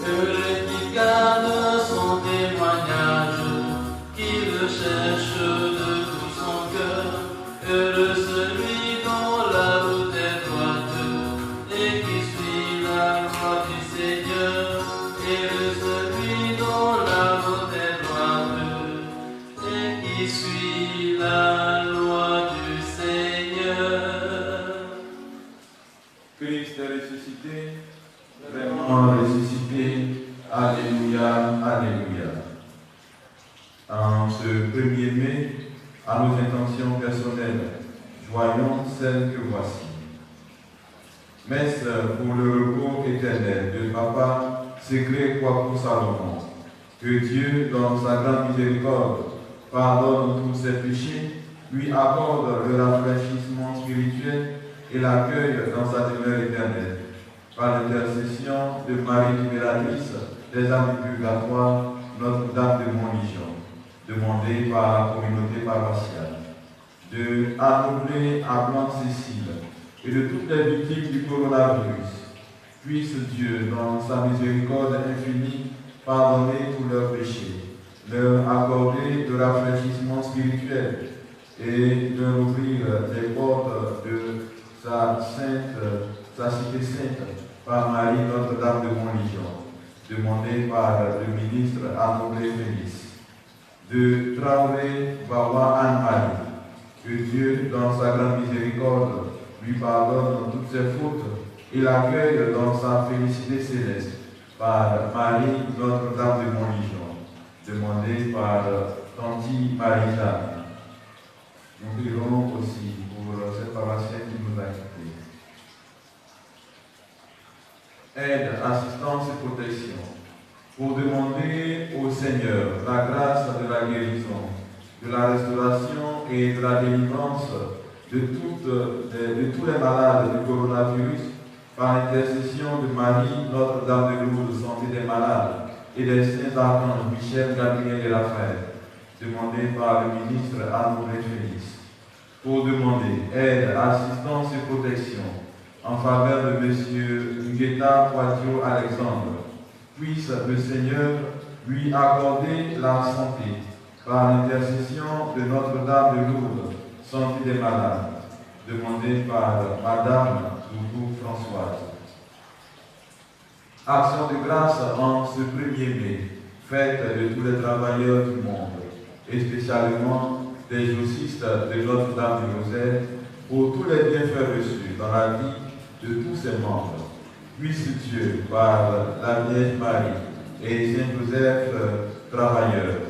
Heureux qui garde son témoignage, qui le cherche de tout son cœur. Heureux celui dont la route est droite et qui suit la voie du Seigneur. Heureux celui dont la route est droite et qui suit la loi du Seigneur. Christ est ressuscité, vraiment ressuscité. Alléluia, Alléluia. En ce 1er mai, à nos intentions personnelles, joignons celles que voici. Messe pour le repos éternel de Papa Ségré Kouakou Salomon. Que Dieu, dans sa grande miséricorde, pardonne tous ses péchés, lui accorde le rafraîchissement spirituel et l'accueille dans sa demeure éternelle. Par l'intercession de Marie libératrice des âmes du purgatoire, Notre-Dame de Montligion, demandée par la communauté paroissiale, de Anoublé à Blanc-Cécile et de toutes les victimes du coronavirus. Puisse Dieu, dans sa miséricorde infinie, pardonner tous leurs péchés, leur accorder le rafraîchissement spirituel et leur ouvrir les portes de sa cité sainte par Marie Notre-Dame de Montligion, demandée par le ministre Anoublé Félix. De Traoré Bawa Anne-Marie, que Dieu, dans sa grande miséricorde, lui pardonne toutes ses fautes et l'accueille dans sa félicité céleste par Marie Notre-Dame de Montligion, demandée par Tanti Marie-Jeanne. Nous prions aussi pour cette paroissienne qui nous a quittés. Aide, assistance et protection, pour demander au Seigneur la grâce de la guérison, de la restauration et de la délivrance de tous les malades du coronavirus, par l'intercession de Marie, Notre-Dame de Lourdes, santé des malades, et des saints archanges Michel, Gabriel et Raphaël, demandé par le ministre Anoublé Félix, pour demander aide, assistance et protection en faveur de M. Ngueta Poitio Alexandre. Puisse le Seigneur lui accorder la santé par l'intercession de Notre-Dame de Lourdes, santé des malades, demandé par Madame Doudou Françoise. Action de grâce en ce 1er mai, fête de tous les travailleurs du monde, et spécialement des journalistes de Notre-Dame du Rosaire, pour tous les bienfaits reçus dans la vie de tous ses membres. Puisse Dieu, par la Vierge Marie et Saint Joseph travailleurs,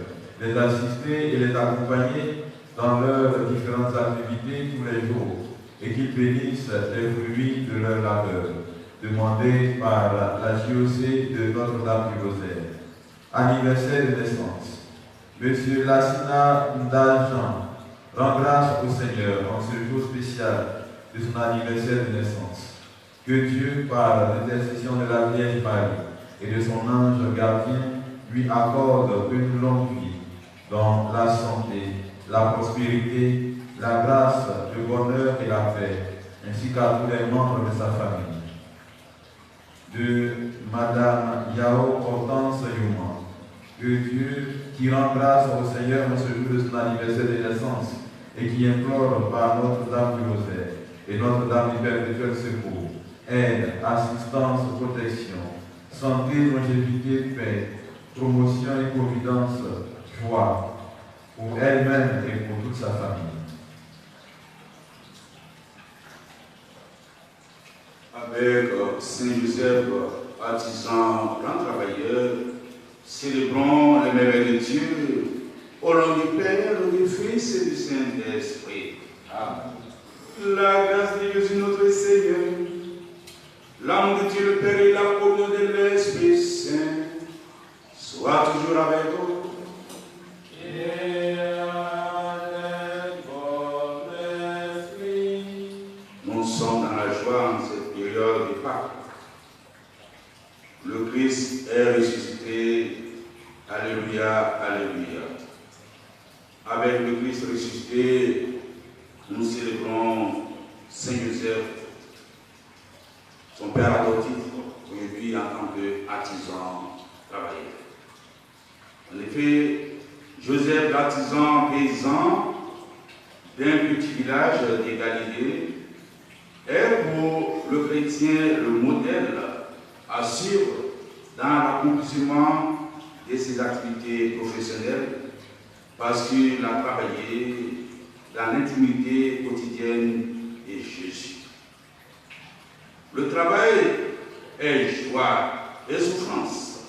les assister et les accompagner dans leurs différentes activités tous les jours, et qu'ils bénissent les fruits de leur labeur, demandé par la JOC de Notre-Dame du Rosaire. Anniversaire de naissance. Monsieur Lassina Ndaljan rend grâce au Seigneur en ce jour spécial de son anniversaire de naissance. Que Dieu, par l'intercession de la Vierge Marie et de son ange gardien, lui accorde une longue vie dans la santé, la prospérité, la grâce, le bonheur et la paix, ainsi qu'à tous les membres de sa famille. De Madame Yao Hortense Youma, que Dieu, qui rend grâce au Seigneur en ce jour de son anniversaire de naissance et qui implore par Notre-Dame du Rosaire et Notre-Dame du Perpétuel Secours, aide, assistance, protection, santé, longévité, paix, promotion et providence, joie, pour elle-même et pour toute sa famille. Avec Saint-Joseph, artisan, grand travailleur, célébrons les merveilles de Dieu, au nom du Père, du Fils et du Saint-Esprit. Amen. La grâce de Jésus notre Seigneur, l'amour de Dieu le Père et la communion de l'Esprit Saint soit toujours avec vous. Et avec votre esprit. Nous sommes dans la joie en cette période de Pâques. Le Christ est ressuscité. Alléluia, Alléluia. Avec le Christ ressuscité, nous célébrons Saint Joseph, son père adoptif, aujourd'hui en tant qu'artisan effet, Joseph, l'artisan paysan d'un petit village de Galilée, est pour le chrétien le modèle à suivre dans l'accomplissement de ses activités professionnelles parce qu'il a travaillé dans l'intimité quotidienne de Jésus. Le travail est joie et souffrance.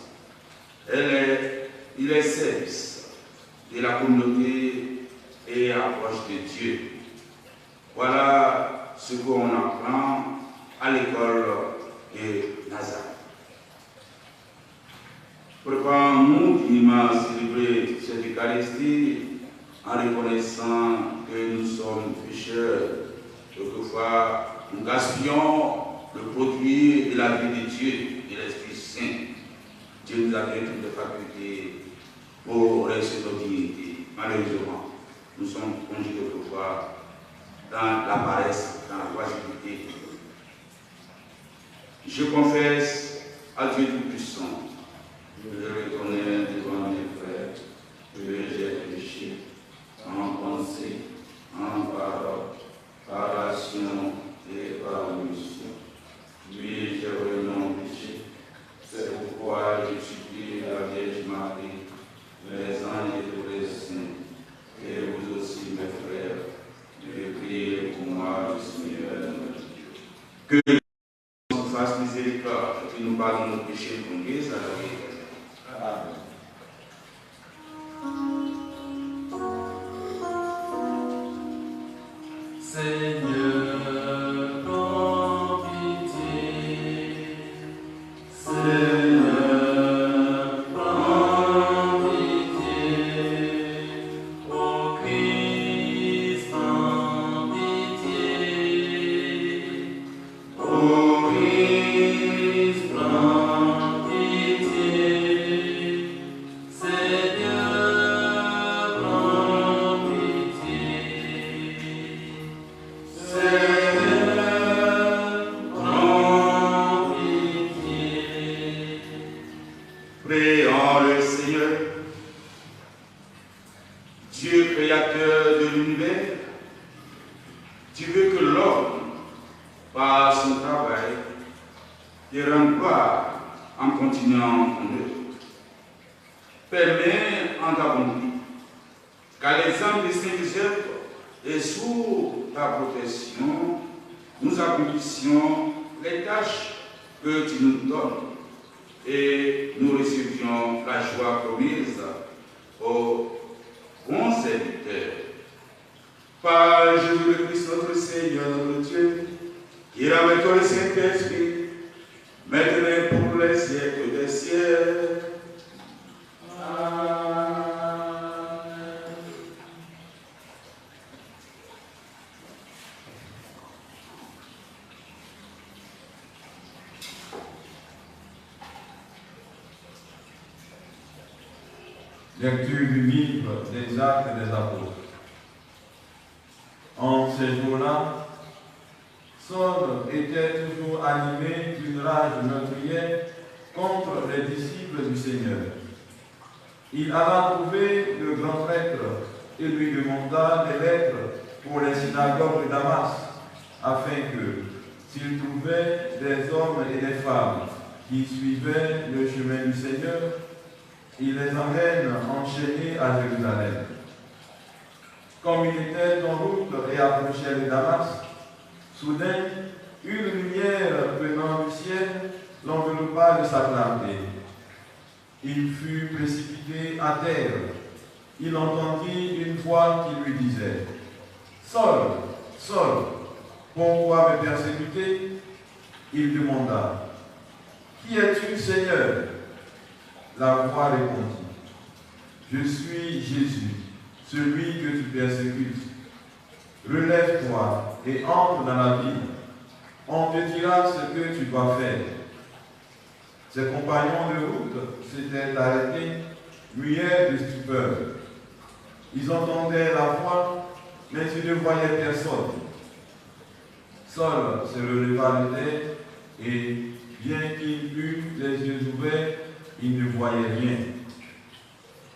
Il est service de la communauté et approche de Dieu. Voilà ce qu'on apprend à l'école de Nazareth. Préparons-nous dimanche célébrer cette Eucharistie en reconnaissant que nous sommes pécheurs. Quelquefois, nous gaspillons le produit de la vie de Dieu, de l'Esprit Saint. Dieu nous a donné toutes les facultés pour réussir notre dignité. Malheureusement, nous sommes conduits quelquefois dans la paresse, dans la oisiveté. Je confesse à Dieu Tout-Puissant, je reconnais devant mes frères que j'ai péché en pensée, en parole, par action et par omission. Oui, j'ai vraiment péché. C'est pourquoi je supplie la Vierge Marie, les anges et tous les saints, et vous aussi, mes frères, de prier pour moi, le Seigneur notre Dieu. Que Dieu nous fasse miséricorde et qu'il nous pardonne nos péchés et nous guérisse à la vie éternelle. Amen. Seigneur, prends pitié. Seigneur, prends pitié. Ô Christ, prends pitié. Ô Christ, prends pitié. Seigneur, prends pitié. Prions le Seigneur, Dieu créateur de l'univers, tu veux que l'homme, par son travail, te rende gloire en continuant ton œuvre. Permets en ta bonté qu'à l'exemple de Saint-Joseph et sous ta protection, nous accomplissions les tâches que tu nous donnes et nous recevions la joie promise aux bons serviteurs. Par Jésus-Christ notre Seigneur, notre Dieu, qui avec toi le Saint-Esprit, maintenant pour les siècles des siècles. Lecture du livre des Actes des Apôtres. En ces jours-là, Saul était toujours animé d'une rage meurtrière contre les disciples du Seigneur. Il alla trouver le grand prêtre et lui demanda des lettres pour les synagogues de Damas, afin que, s'il trouvait des hommes et des femmes qui suivaient le chemin du Seigneur, il les emmène enchaînés à Jérusalem. Comme il était en route et approchait de Damas, soudain, une lumière venant du ciel l'enveloppa de sa clarté. Il fut précipité à terre. Il entendit une voix qui lui disait : « Saul, Saul, pourquoi me persécuter ?» Il demanda : « Qui es-tu, Seigneur ?» La voix répondit : « Je suis Jésus, celui que tu persécutes. Relève-toi et entre dans la ville. On te dira ce que tu dois faire. » Ses compagnons de route s'étaient arrêtés, muets de stupeur. Ils entendaient la voix, mais ils ne voyaient personne. Saul se releva de terre et, bien qu'il eût les yeux ouverts, il ne voyait rien.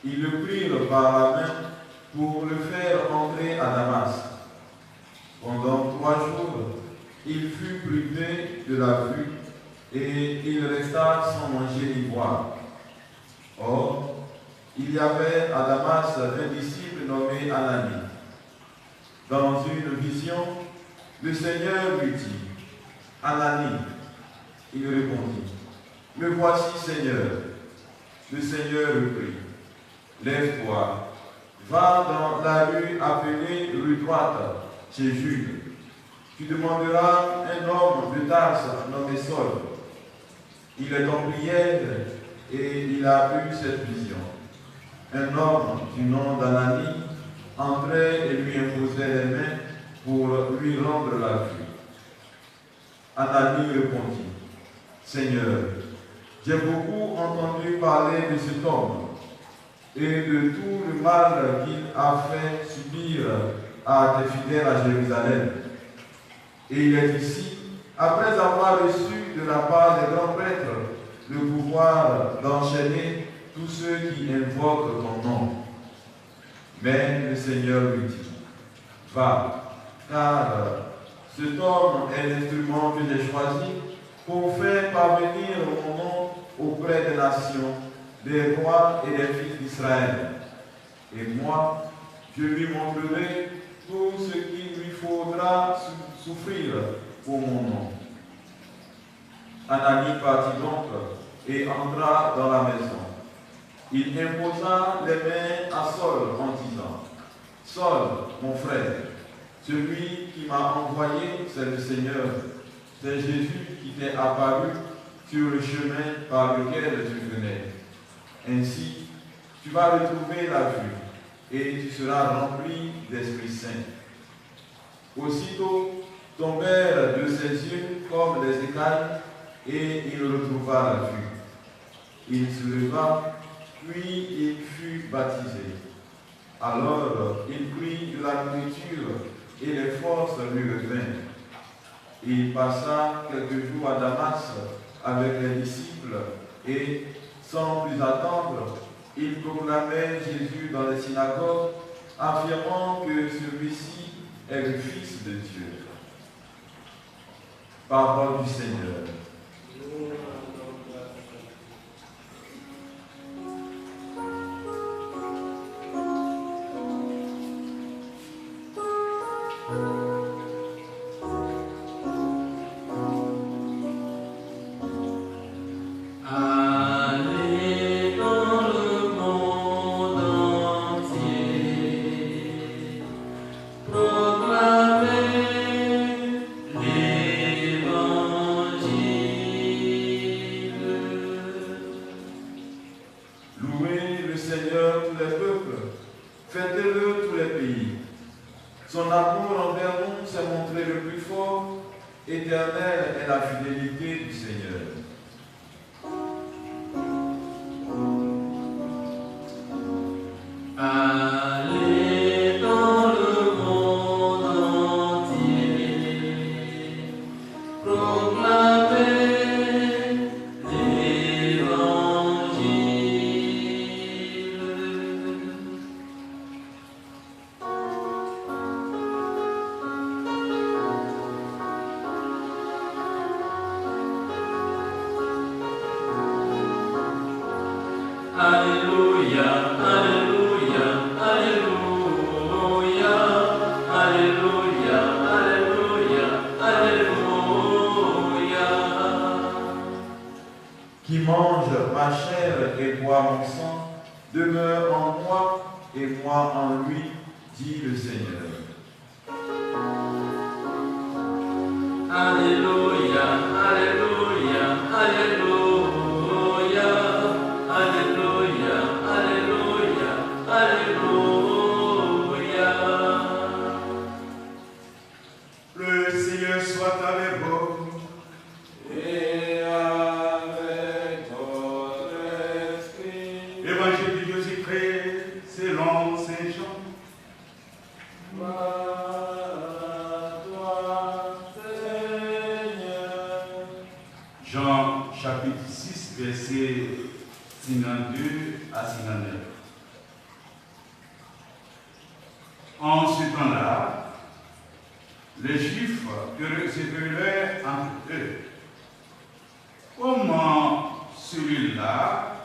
Ils le prirent par la main pour le faire entrer à Damas. Pendant 3 jours, il fut privé de la vue et il resta sans manger ni boire. Or, il y avait à Damas un disciple nommé Anani. Dans une vision, le Seigneur lui dit, « Anani !» Il répondit, « Me voici, Seigneur. » Le Seigneur reprit, « Lève-toi, va dans la rue appelée rue droite, chez Jude. Tu demanderas un homme de Tarse nommé Saul. Il est en prière et il a eu cette vision. Un homme du nom d'Anani entrait et lui imposait les mains pour lui rendre la vue. Anani répondit, « Seigneur, j'ai beaucoup entendu parler de cet homme et de tout le mal qu'il a fait subir à tes fidèles à Jérusalem. Et il est ici, après avoir reçu de la part des grands prêtres le pouvoir d'enchaîner tous ceux qui invoquent ton nom. » Mais le Seigneur lui dit, « Va, car cet homme est l'instrument que j'ai choisi pour faire parvenir mon nom auprès des nations, des rois et des fils d'Israël. Et moi, je lui montrerai tout ce qu'il lui faudra souffrir pour mon nom. » Anani partit donc et entra dans la maison. Il imposa les mains à Saul en disant, « Saul, mon frère, celui qui m'a envoyé, c'est le Seigneur. C'est Jésus qui t'est apparu sur le chemin par lequel tu venais. Ainsi, tu vas retrouver la vue et tu seras rempli d'Esprit Saint. » Aussitôt tombèrent de ses yeux comme des écailles et il retrouva la vue. Il se leva, puis il fut baptisé. Alors il prit de la nourriture et les forces lui revinrent. Il passa quelques jours à Damas avec les disciples et, sans plus attendre, il proclamait Jésus dans les synagogues, affirmant que celui-ci est le Fils de Dieu. Parole du Seigneur. Éternelle est la fidélité du Seigneur. Allez dans le monde entier, proclamez l'Évangile. Alléluia, Alléluia, Alléluia, Alléluia, Alléluia, Alléluia. Qui mange ma chair et boit mon sang, demeure en moi et moi en lui, dit le Seigneur. Alléluia, Alléluia, Alléluia, Alléluia, Alléluia, Alléluia. Le Seigneur soit avec vous. Et avec votre esprit. Évangile de Jésus-Christ, selon Saint Jean. Jean chapitre 6, versets 52 à 59. En ce temps-là, les Juifs se querellaient entre eux. Comment celui-là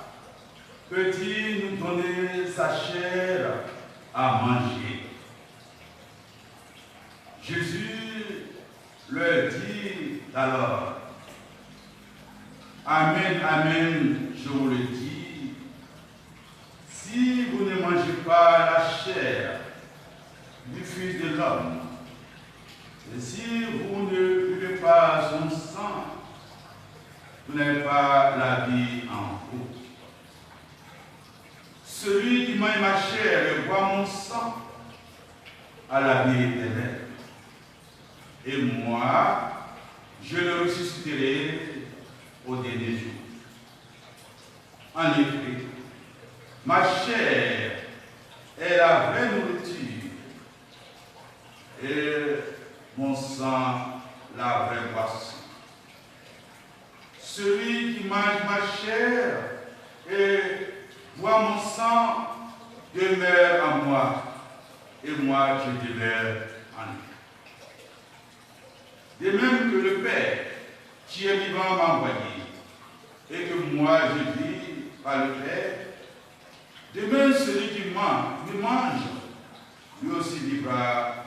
peut-il nous donner sa chair à manger? Jésus leur dit alors, Amen, Amen, je vous le dis, si vous ne mangez pas la chair du Fils de l'homme, et si vous ne buvez pas son sang, vous n'avez pas la vie en vous. Celui qui mange ma chair et boit mon sang a la vie éternelle. Et moi, je le ressusciterai au dernier jour. En effet, ma chair est la vraie nourriture et mon sang la vraie boisson. Celui qui mange ma chair et boit mon sang demeure en moi et moi je demeure en lui. De même que le Père qui est vivant m'a envoyé et que moi je vis par le Père, de même celui qui me mange, lui aussi vivra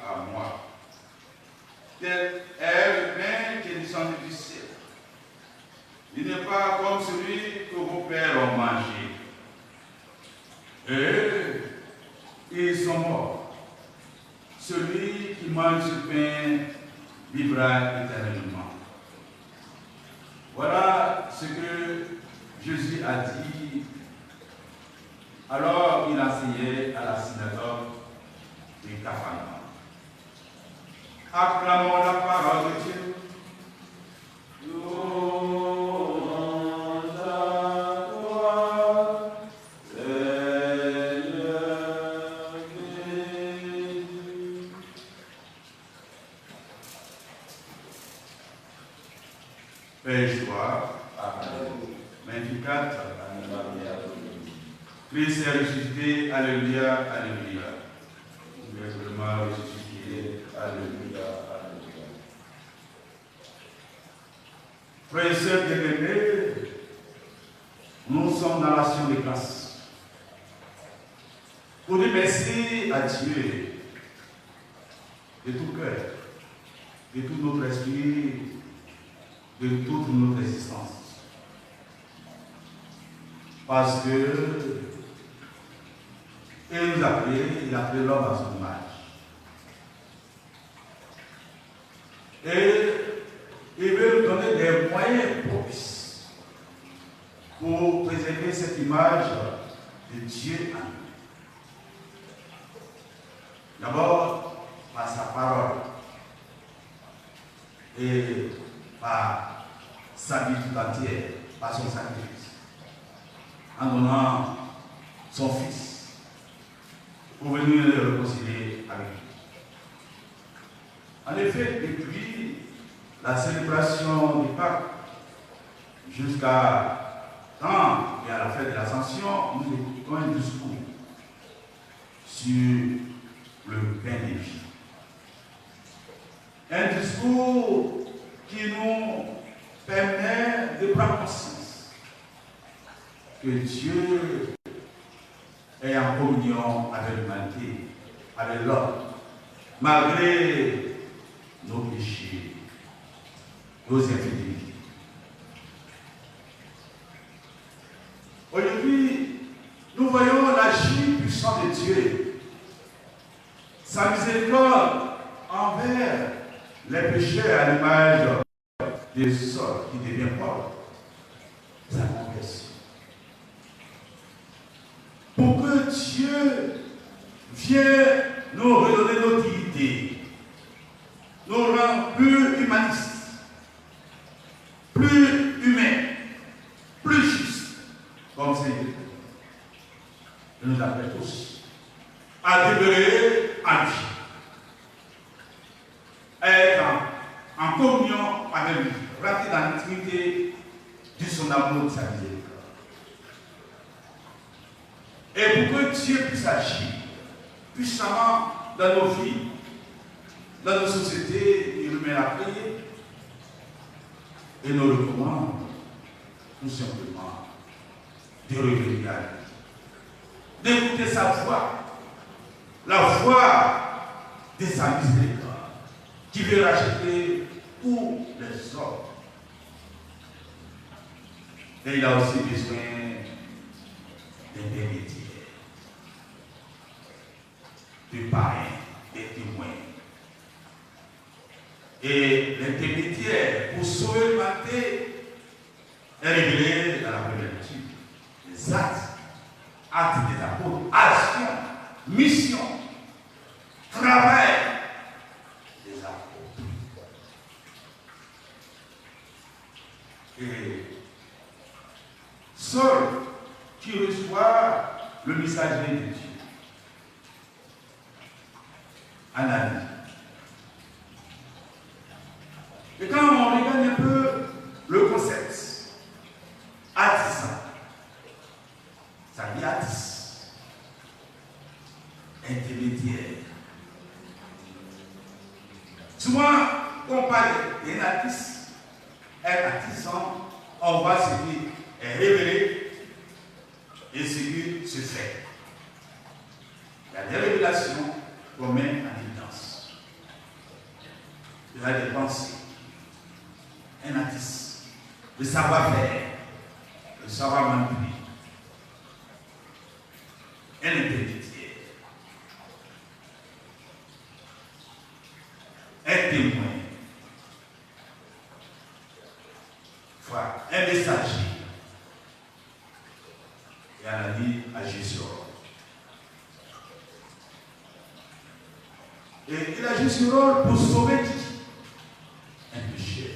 à moi. Tel est le pain qui est descendu du ciel. Il n'est pas comme celui que vos pères ont mangé. Et ils sont morts. Celui qui mange ce pain vivra éternellement. Voilà ce que Jésus a dit. Alors il enseignait à la synagogue de Capharnaüm. Acclamons la parole de Dieu. Père joie, magnificat, Christ est ressuscité, alléluia, alléluia. Vraiment ressuscité, alléluia, alléluia. Frères et sœurs bien-aimés, nous sommes dans l'action de grâce. Pour dire merci à Dieu de tout cœur, de tout notre esprit, de toute notre existence. Parce que il nous a créé, il a créé l'homme à son image. Et il veut nous donner des moyens propices pour préserver cette image de Dieu en nous. D'abord, par sa parole et par sa vie tout entière, par son sacrifice, en donnant son Fils pour venir le réconcilier avec lui. En effet, depuis la célébration du Pâques jusqu'à quand et à la fête de l'Ascension, nous écoutons un discours sur le pain des vies. Un discours qui nous permet de prendre conscience que Dieu est en communion avec l'humanité, avec l'homme, malgré nos péchés, nos infidélités. Aujourd'hui, nous voyons l'agir puissant de Dieu, sa miséricorde envers les pécheurs à l'image des sols qui deviennent pauvres, sa conversion. Pour que Dieu vienne nous redonner notre dignité, nous rendre plus humanistes, plus humains, plus justes, comme c'est dit. Il nous appelle tous à demeurer en vie, à être en communion avec lui, rentrer dans l'intimité de son amour, de sa miséricorde. Et pour que Dieu puisse agir puissamment dans nos vies, dans nos sociétés, il met à prier et nous recommande tout simplement de revenir à lui, d'écouter sa voix, la voix de sa miséricorde, qui veut racheter tous les hommes. Et il a aussi besoin d'intermédiaires, de parrains, des témoins. Et l'intermédiaire pour sauver l'humanité est révélé dans la première lecture. Les actes des apôtres, action, mission, travail des apôtres. Et Saul qui reçoit le messager de Dieu, Ananie. Et quand on regarde un peu le concept, artisan, ça dit artiste, intermédiaire. Souvent, quand on parle d'un artiste, un artisan, on voit ce qui est révélé et ce qui se fait. Il y a des révélations qu'on met en évidence. Il y a des pensées. Un artiste, le savoir-faire, le savoir manipuler, un intermédiaire, un témoin, voilà, un messager. Et on a dit à Jésus. Et il a joué ce rôle pour sauver qui? Un pécheur,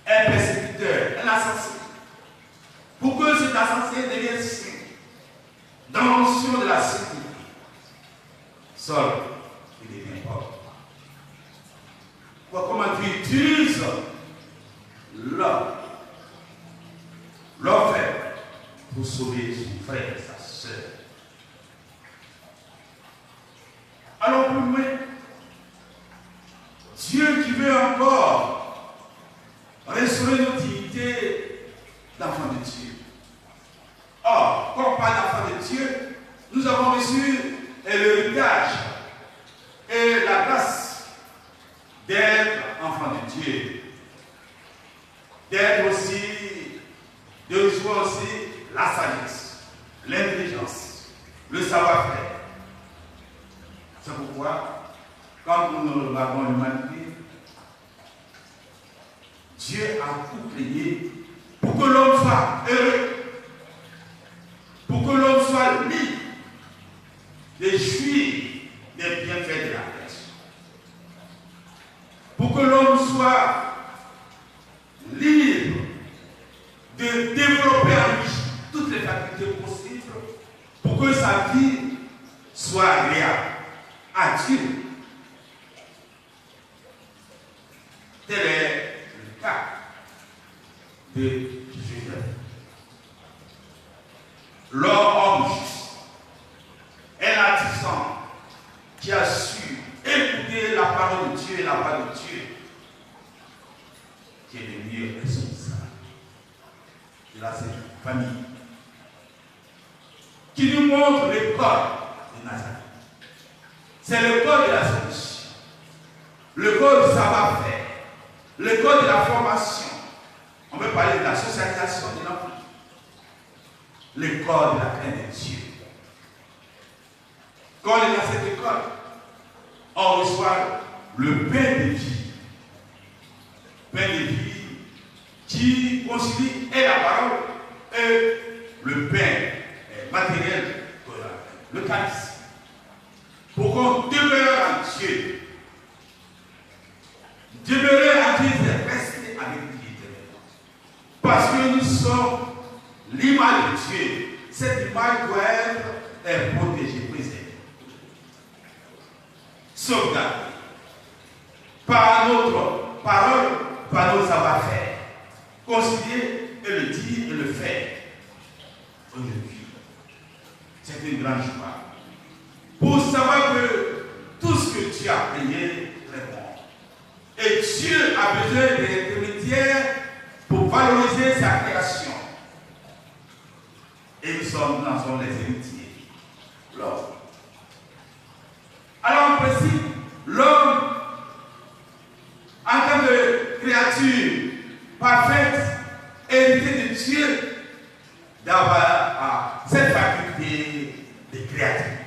un persécuteur, un assassin. Pour que cet assassin devienne saint, dans l'onction de la sainteté, Saul, il devient pauvre. Comment tu utilises l'homme faible pour sauver son frère, sa soeur. Alors pour moi, Dieu qui veut encore restaurer notre dignité d'enfant de Dieu. Or, quand on parle d'enfant de Dieu, nous avons reçu l'héritage et la grâce d'être enfant de Dieu. D'être aussi, de recevoir aussi la sagesse, l'intelligence, le savoir-faire. C'est pourquoi, quand nous regardons l'humanité, Dieu a tout créé pour que l'homme soit heureux, pour que l'homme soit libre de jouir des bienfaits de la terre, pour que l'homme soit libre de développer en lui toutes les facultés possibles pour que sa vie soit agréable à Dieu. Tel est le cas de Joseph. L'homme juste, un artisan qui a su écouter la parole de Dieu et la voix de Dieu, qui est devenu responsable de la famille, qui nous montre le code de Nazareth. C'est le code de la solution, le code du savoir-faire, le code de la formation. On peut parler de la socialisation de l'enfant, le code de la crainte de Dieu. Quand on est dans cette école, on reçoit le pain de vie. Pain de vie qui concilie et la parole et le pain matériel, le calice. Pour qu'on demeure en Dieu. Demeurer en Dieu, c'est rester avec Dieu. Parce que nous sommes l'image de Dieu. Cette image doit être protégée, préservée, sauvegardée par notre parole, par notre savoir-faire. Concilier et le dire et le faire. Aujourd'hui, c'est une grande joie. Pour savoir que tout ce que que Dieu a créé très bon. Et Dieu a besoin des intermédiaires pour valoriser sa création. Et nous sommes les héritiers. L'homme. Alors en principe, l'homme, en tant que créature parfaite, hérité de Dieu, d'avoir cette faculté de créativité.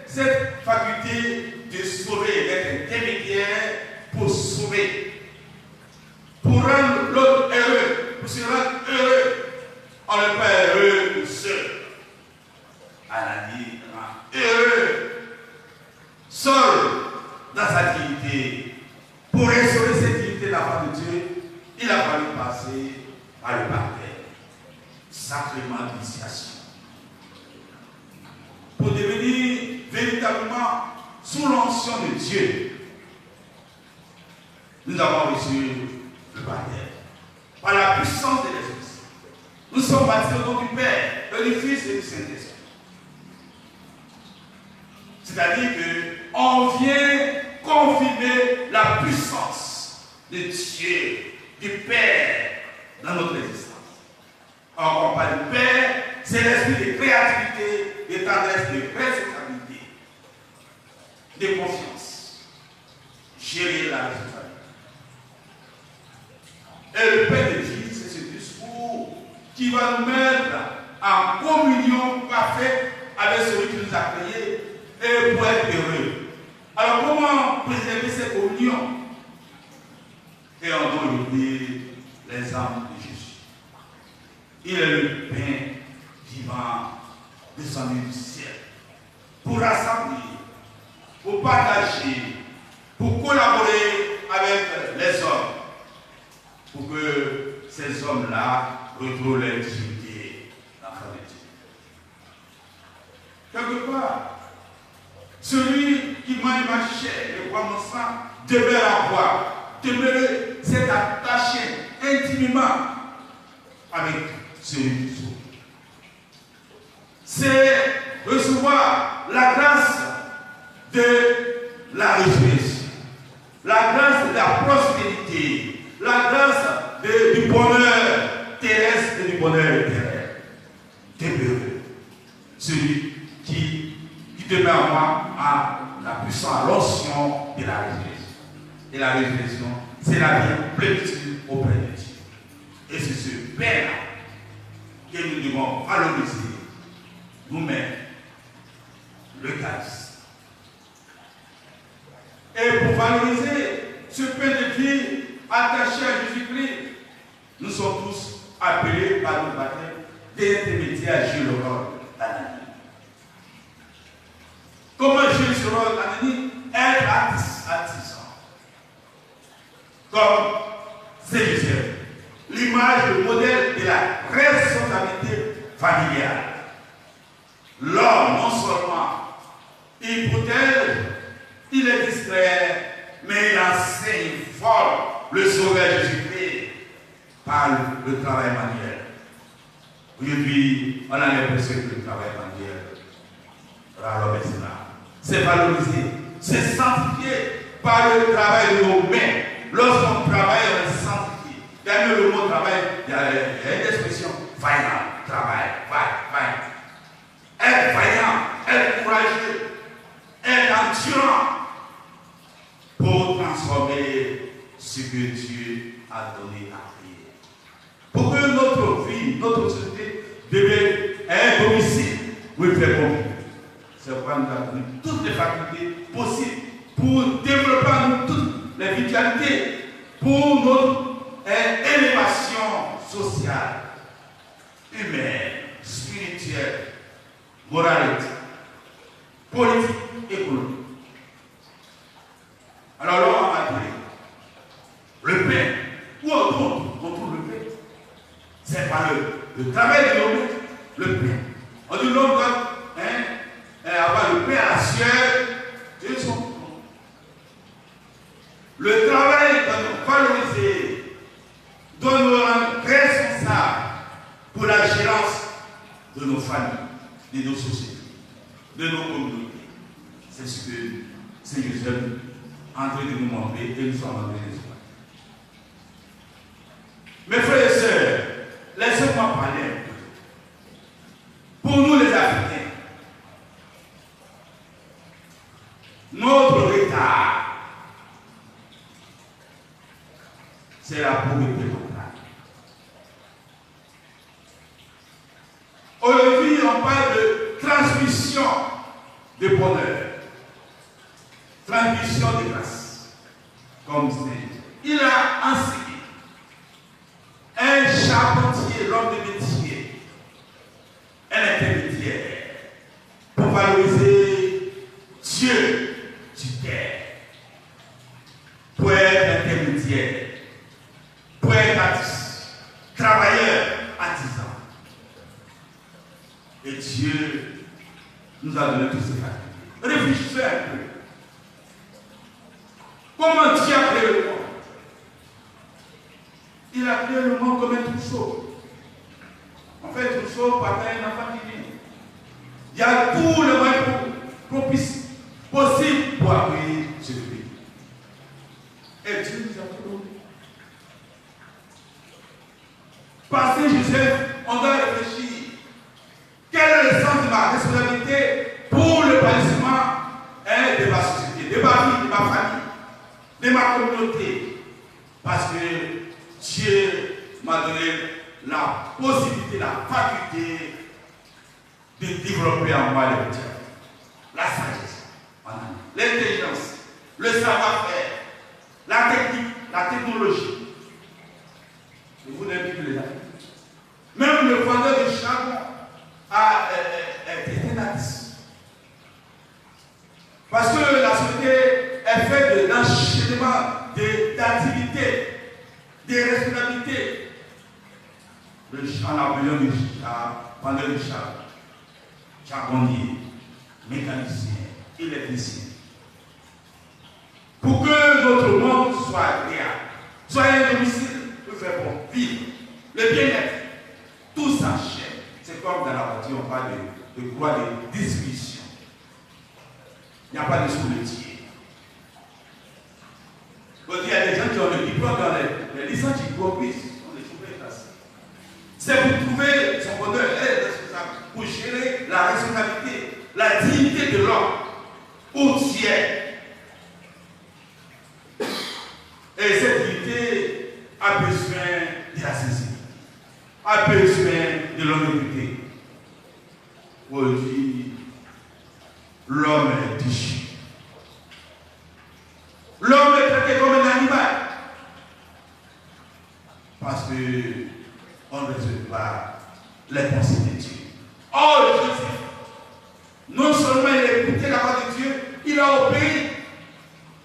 Cette faculté de sauver, d'être intermédiaire pour sauver, pour rendre l'autre heureux, pour se rendre heureux. On n'est pas heureux seul. Anani rend heureux, seul dans sa dignité. Pour restaurer cette dignité de la part de Dieu, il a fallu passer par le baptême, sacrement d'initiation. Pour devenir véritablement sous l'onction de Dieu, nous avons reçu le baptême par la puissance de l'Esprit. Nous sommes baptisés au nom du Père, du Fils et du Saint-Esprit. C'est-à-dire qu'on vient confirmer la puissance de Dieu, du Père, dans notre existence. On parle du Père, c'est l'esprit de créativité, de tendresse, de responsabilité, de confiance. Gérer la responsabilité. Et le Père de Jésus, c'est ce discours qui va nous mettre en communion parfaite avec celui qui nous a créés et pour être heureux. Alors comment préserver cette communion? Et on doit oublier l'exemple de Jésus. Il est le pain vivant descendu du ciel pour rassembler, pour partager, pour collaborer avec les hommes, pour que ces hommes-là retrouvent leur dignité d'enfant de Dieu. Quelque part, celui qui mange ma chair et boit mon sang demeure demeurer, s'est attaché intimement avec celui qui sauve. C'est recevoir la grâce de la résurrection, la grâce de la prospérité, la grâce du bonheur terrestre et du bonheur éternel. Demeurer. Celui qui demeure en moi a la puissance, l'onction de la résurrection. Et la résurrection, c'est la vie en plénitude auprès de Dieu. Et c'est ce Père que nous devons valoriser nous-mêmes, le Christ. Et pour valoriser ce pain de vie attaché à Jésus-Christ, nous sommes tous appelés par le baptême des intermédiaires à jouer le rôle d'Anani. Comment jouer ce rôle d'Anani? Être artisan. Comme c'est Joseph. L'image, le modèle de la responsabilité familiale. L'homme, non seulement, il protège, il est distrait, mais il enseigne fort le Sauveur Jésus-Christ par le travail manuel. Aujourd'hui, on a l'impression que le travail manuel, alors c'est valorisé, c'est sanctifié par le travail de nos mains. Lorsqu'on travaille, on est sanctifié. Derrière le mot travail, il y a une expression vaillant, travail, vaillant. Être vaillant, être courageux, être endurant pour transformer ce que Dieu a donné à créer. Pour que notre vie, notre société devienne un domicile où il fait bon. C'est pourquoi nous avons donné toutes les facultés possibles pour développer en nous toutes les vitalités pour notre élévation sociale, humaine, spirituelle, morale, politique, économique. Alors là, on va dire le pain. Où on trouve le pain? C'est par le travail de l'homme, le pain. On dit l'homme doit avoir le pain à la sueur de son corps. Le travail doit nous valoriser, doit nous rendre responsables pour la gérance de nos familles, de nos sociétés, de nos communautés. C'est ce que Saint Joseph est en train de nous montrer et nous sommes en train de voir. Mes frères et sœurs, laissez-moi parler un peu. Pour nous les Africains, notre retard, c'est la pauvreté totale. Aujourd'hui, on parle de transmission de bonheur, transmission de grâce, comme c'est. Il a enseigné un charpentier, l'homme de métier, un intermédiaire, pour valoriser Dieu du terre, pour être intermédiaire, pour être artiste, travailleur, artisan. Et Dieu nous a donné tous ces facultés. Réfléchissez un peu. Comment Dieu a créé le monde? Il a créé le monde comme un trousseau. En fait, le trousseau partait un enfant qui vient. Il y a tout le moyen propice possible pour accueillir ce bébé. Et Dieu nous a tout donné. Parce que Joseph, on doit réfléchir. Quel est le sens de ma responsabilité pour le bâtiment de ma société, de ma vie, de ma famille, de ma communauté? Parce que Dieu m'a donné la possibilité, la faculté de développer en moi le Dieu. La sagesse, l'intelligence, le savoir-faire, la technique, la technologie. Je vous l'invite les amis. Même le vendeur de charbon a été artiste. Parce que la société est faite de l'enchaînement d'activités, des responsabilités. Le champ a besoin de vendeur de charbon, charbonnier, mécanicien, électricien. Pour que notre monde soit agréable, soit un domicile pour faire bon vivre, le bien-être, tout s'enchaîne. C'est comme dans la voiture, on parle de quoi? De distribution. Il n'y a pas de sous-métier. Il y a des gens qui ont le diplôme dans les licences qui copisent, on les trouve classés. C'est pour trouver son bonheur, être responsable, pour gérer la responsabilité, la dignité de l'homme au tiers. Et cette dignité a besoin de la sensibilité, a besoin de l'honnêteté. Aujourd'hui, l'homme est déchu. L'homme est traité comme un animal. Parce qu'on ne respecte pas les pensées de Dieu. Or, Joseph, non seulement il a écouté la voix de Dieu, il a obéi,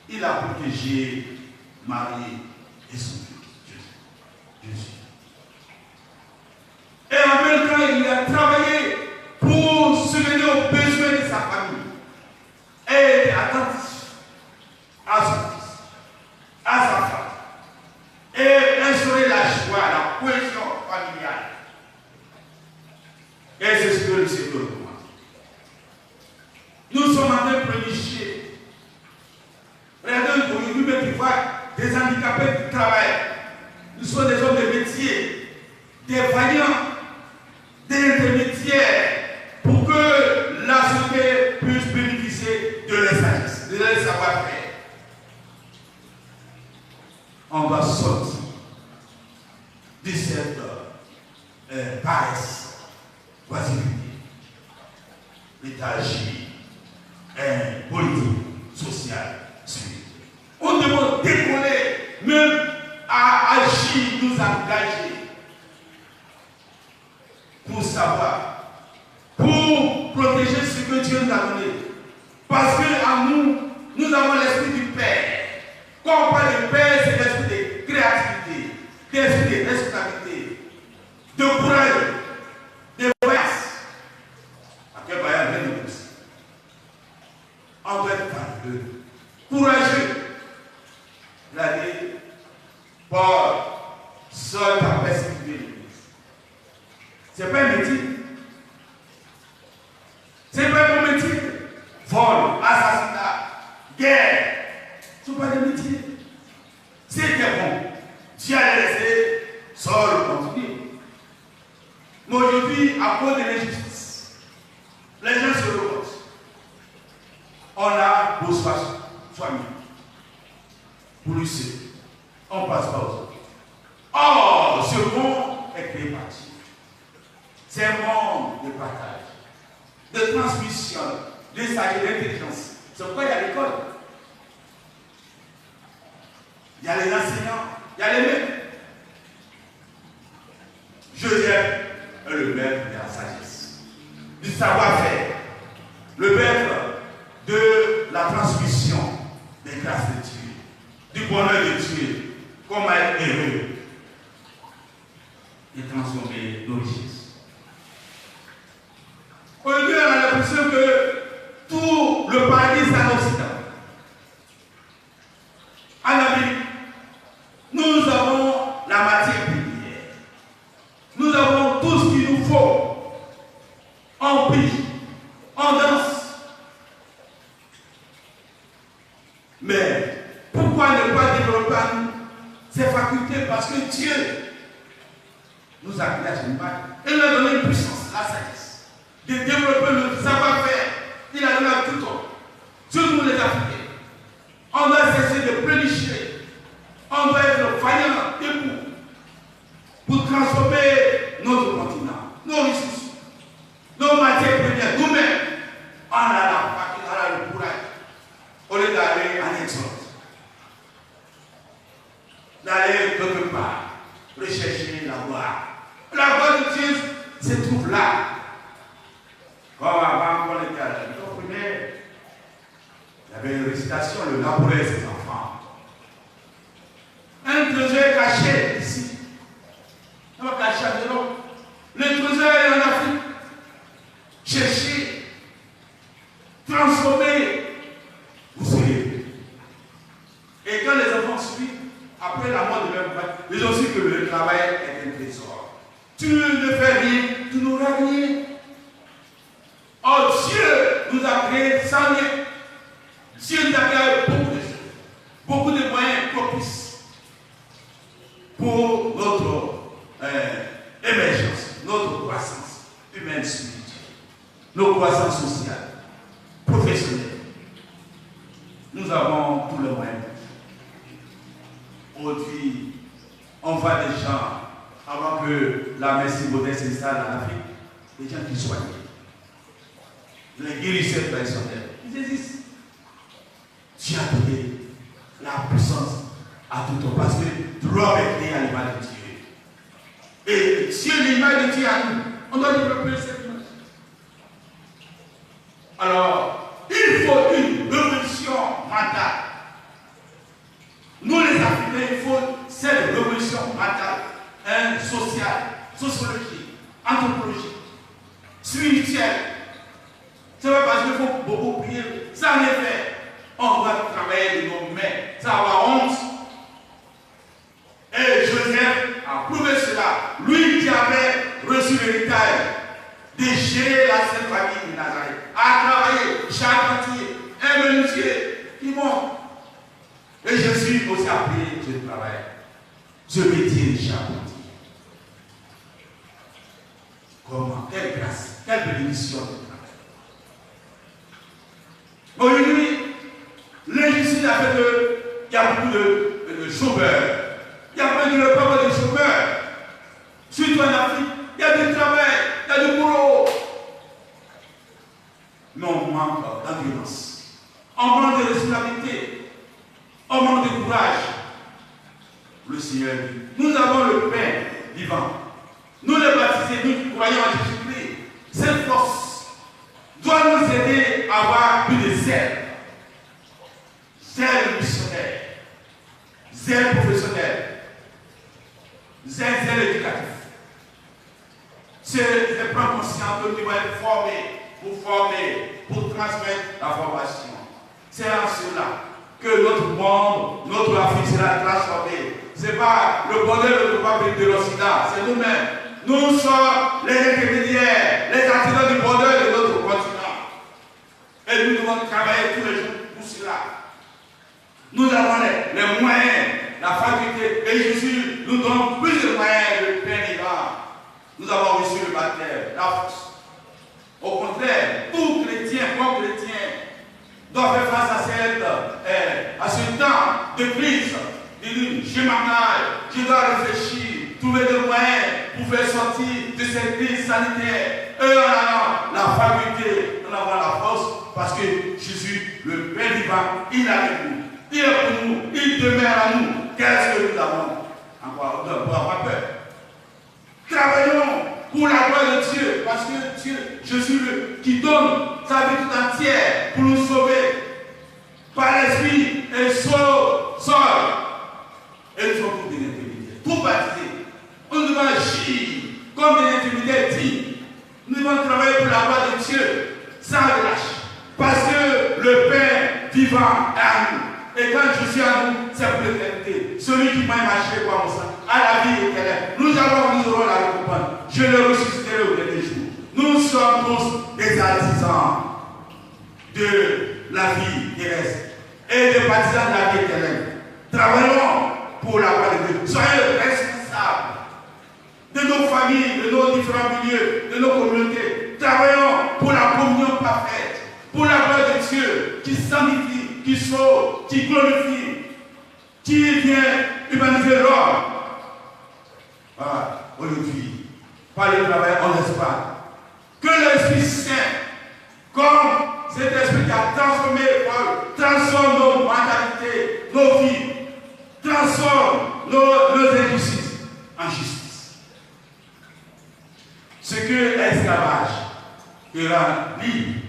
il a protégé Marie et son fils, Jésus. Et en même temps, il a travaillé pour subvenir aux besoins de sa famille. Et il était attentif à son fils, à sa femme. Et instaurer la joie, la cohésion familiale. Et c'est ce que le Seigneur demande. Nous sommes en train de planifier. Regardez, nous qui voient des handicapés qui travaillent. Nous sommes des hommes de métier, des vaillants, des intermédiaires, pour que la société puisse bénéficier de leur sagesse, de leur savoir-faire. On va sortir de cette paresse, oisiveté, l'étagie politique, sociale, spirituelle. On demande d'écoller, même à agir, nous engager pour savoir, pour protéger ce que Dieu nous a donné. Parce qu'en nous, nous avons l'esprit du Père. Quand on parle de Père, c'est l'esprit de créativité, l'esprit de responsabilité, de courage, de voyage. À quel voyage vient de plus? On doit être courageux. Il a dit, Paul, seul ta persécuté l'Église. Ce n'est pas un métier. Ce n'est pas un bon métier. Vol, assassinat. Aujourd'hui, à cause de l'injustice, les gens se reposent. On a beau soigner, pour lutter. On ne passe pas aux autres. Or, ce monde est créé par Dieu. C'est un monde de partage, de transmission, de sagesse, d'intelligence. C'est pourquoi il y a l'école. Il y a les enseignants, il y a les maîtres. Joseph est le maître de la sagesse, du savoir-faire, le maître de la transmission des grâces de Dieu, du bonheur de Dieu, comment être heureux et transformer nos richesses. Aujourd'hui, on a l'impression que tout le paradis est en Occident. En Amérique, nous avons la matière première. Nous avons tout ce qu'il nous faut. On prie, on danse. Mais pourquoi ne pas développer ces facultés? Parce que Dieu nous a créé à son image. Il nous a donné une puissance, la sagesse, de développer le savoir-faire. Il a donné à tout homme. Dieu nous les a fait. On doit cesser de plénicher. On doit être vaillant, debout, pour transformer notre continent, nos ressources, nos matières premières, nous-mêmes. On a la faculté, on a le courage. Au lieu d'aller en exode, d'aller quelque part, rechercher la gloire. La gloire de Dieu se trouve là. Comme avant, quand on était à l'école primaire, il y avait une récitation, le labourer ses enfants. Un trésor caché ici. On va cacher à l'Europe. Le trésor est en Afrique. Chercher, transformer, vous serez. Et quand les enfants suivent, après la mort de leur père, ils ont su que le travail est un trésor. Tu ne fais rien, tu n'auras rien. Oh, Dieu nous a créé sans rien. Dieu nous a créé beaucoup de choses, beaucoup de moyens propices pour notre émergence, notre croissance humaine, spirituelle, nos croissances sociales, professionnelles. Nous avons tous les moyens. Aujourd'hui, on voit des gens, avant que la médecine moderne s'installe en Afrique, des gens qui soignent. Les guérisseurs traditionnels, ils existent. Dieu a donné la puissance à tout homme parce que l'homme est créé à l'image de Dieu. Et Dieu, l'image de Dieu à nous, on doit développer cette image. Alors, il faut une révolution mentale. Nous les Africains, il faut cette révolution mentale, sociale, sociologique, anthropologique, spirituelle. C'est pas parce qu'il faut beaucoup prier, ça n'est fait. On doit travailler de nos mains, ça va avoir honte. Et Joseph a prouvé cela. Lui qui avait reçu l'héritage de gérer la seule famille de Nazareth, a travaillé, charpentier, un menuisier, qui monte. Et Jésus aussi a pris ce travail. Ce métier de charpentier. Comment? Quelle grâce, quelle bénédiction de travail. Aujourd'hui, l'injustice a fait qu'il y a beaucoup de chômeurs. Il y a pas mal de chômeurs. Surtout en Afrique, il y a du travail, il y a du boulot. Mais on manque d'endurance. On manque de responsabilité. On manque de courage. Le Seigneur dit, nous avons le pain vivant. Nous les baptisés, nous qui croyons en Jésus-Christ, cette force doit nous aider à avoir plus de zèle. Zèle missionnaire, zèle professionnel, zèle éducatif. C'est prendre conscience que tu vas être formé, pour transmettre la formation. C'est en cela que notre monde, notre Afrique sera transformée. Ce n'est pas le bonheur de l'Afrique de l'Occident, c'est nous-mêmes. Nous sommes les intermédiaires, les artisans du bonheur de notre continent. Et nous devons travailler tous les jours pour cela. Nous avons les moyens, la faculté, et Jésus nous donne plus de moyens de pain vivant. Nous avons reçu le la terre, la force. Au contraire, tout chrétien, bon chrétien, doit faire face à ce temps de crise. Il dit, je m'engage, je dois réfléchir, trouver des moyens pour faire sortir de cette crise sanitaire. Et on a la faculté, on a la force, parce que Jésus, le Père vivant, il est avec nous. Il est pour nous, il demeure à nous. Qu'est-ce que nous avons encore pour avoir peur? Travaillons pour la gloire de Dieu, parce que Dieu, Jésus, qui donne sa vie tout entière pour nous sauver par l'Esprit et seul. Et nous sommes tous des intimidaires, tout baptisés. On doit agir comme des intimidaires dignes. Nous devons travailler pour la gloire de Dieu sans relâche, parce que le Père vivant est à nous. Et quand je suis à nous, c'est pour l'éternité. Celui qui m'a marché comme ça, à la vie éternelle. Nous aurons la récompense. Je le ressusciterai au dernier jour. Nous sommes tous des artisans de la vie terrestre et des partisans de la vie éternelle. Travaillons pour la gloire de Dieu. Soyez responsables de nos familles, de nos différents milieux, de nos communautés. Travaillons pour la communion parfaite, pour la gloire de Dieu qui sanctifie, qui sauve, qui glorifie, qui vient humaniser l'homme. Voilà, aujourd'hui, par le travail, on laisse pas. Que l'Esprit Saint, comme cet esprit qui a transformé l'école, transforme nos mentalités, nos vies, transforme nos injustices en justice. Ce que l'esclavage te rend libre.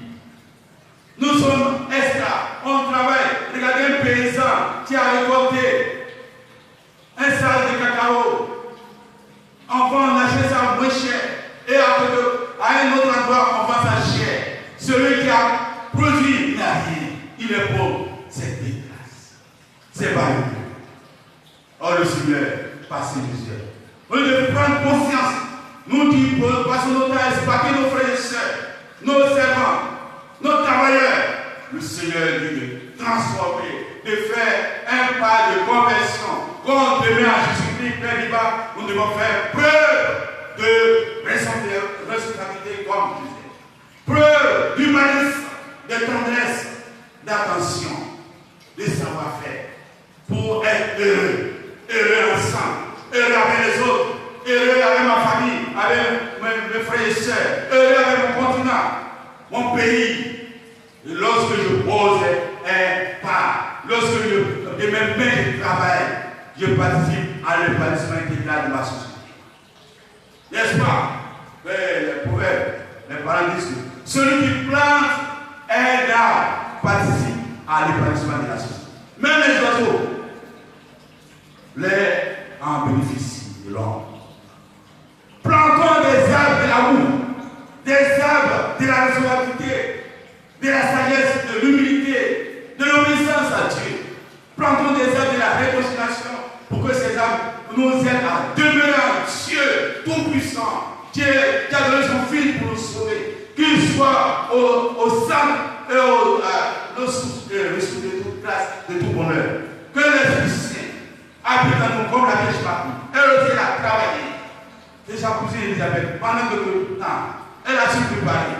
Nous sommes esclaves, on travaille. Regardez un paysan qui a récolté un sac de cacao. On va acheter ça moins cher. Et à un autre endroit, on vend ça cher. Celui qui a produit, il n'a rien. Il est pauvre. C'est dégueulasse. C'est pas lui. Oh, le Seigneur, passez misère. On devait prendre conscience. Nous qui passons notre temps à exploiter nos frères et sœurs, nos servants, nos travailleurs. Le Seigneur dit de transformer, de faire un pas de conversion. Quand on demeure à Jésus-Christ, Père vivant, nous devons faire preuve de responsabilité comme Jésus. Preuve d'humanisme, de tendresse, d'attention, de savoir-faire pour être heureux. Heureux ensemble, heureux avec les autres, heureux avec ma famille, avec mes frères et sœurs, heureux avec mon continent, mon pays. Et lorsque je pose un pas, lorsque de mes mains je travaille, je participe à l'épanouissement intégral de ma société. N'est-ce pas? Les proverbes, les parents disent que celui qui plante un arbre participe à l'épanouissement de la société. Même les oiseaux en bénéficient de l'homme. Plantons des arbres de l'amour, des arbres de la responsabilité, de la sagesse, de l'humilité, de l'obéissance à Dieu. Plantons des arbres de la réconciliation pour que ces arbres nous aident à demeurer en Dieu Tout-Puissant, qui a donné son Fils pour nous sauver, qu'il soit au centre et le source de toute grâce, de tout bonheur. Que l'Esprit Saint habite en nous comme la Vierge Marie. Elle aussi a travaillé. Déjà cousine Elisabeth, pendant que tout le temps, elle a su préparer.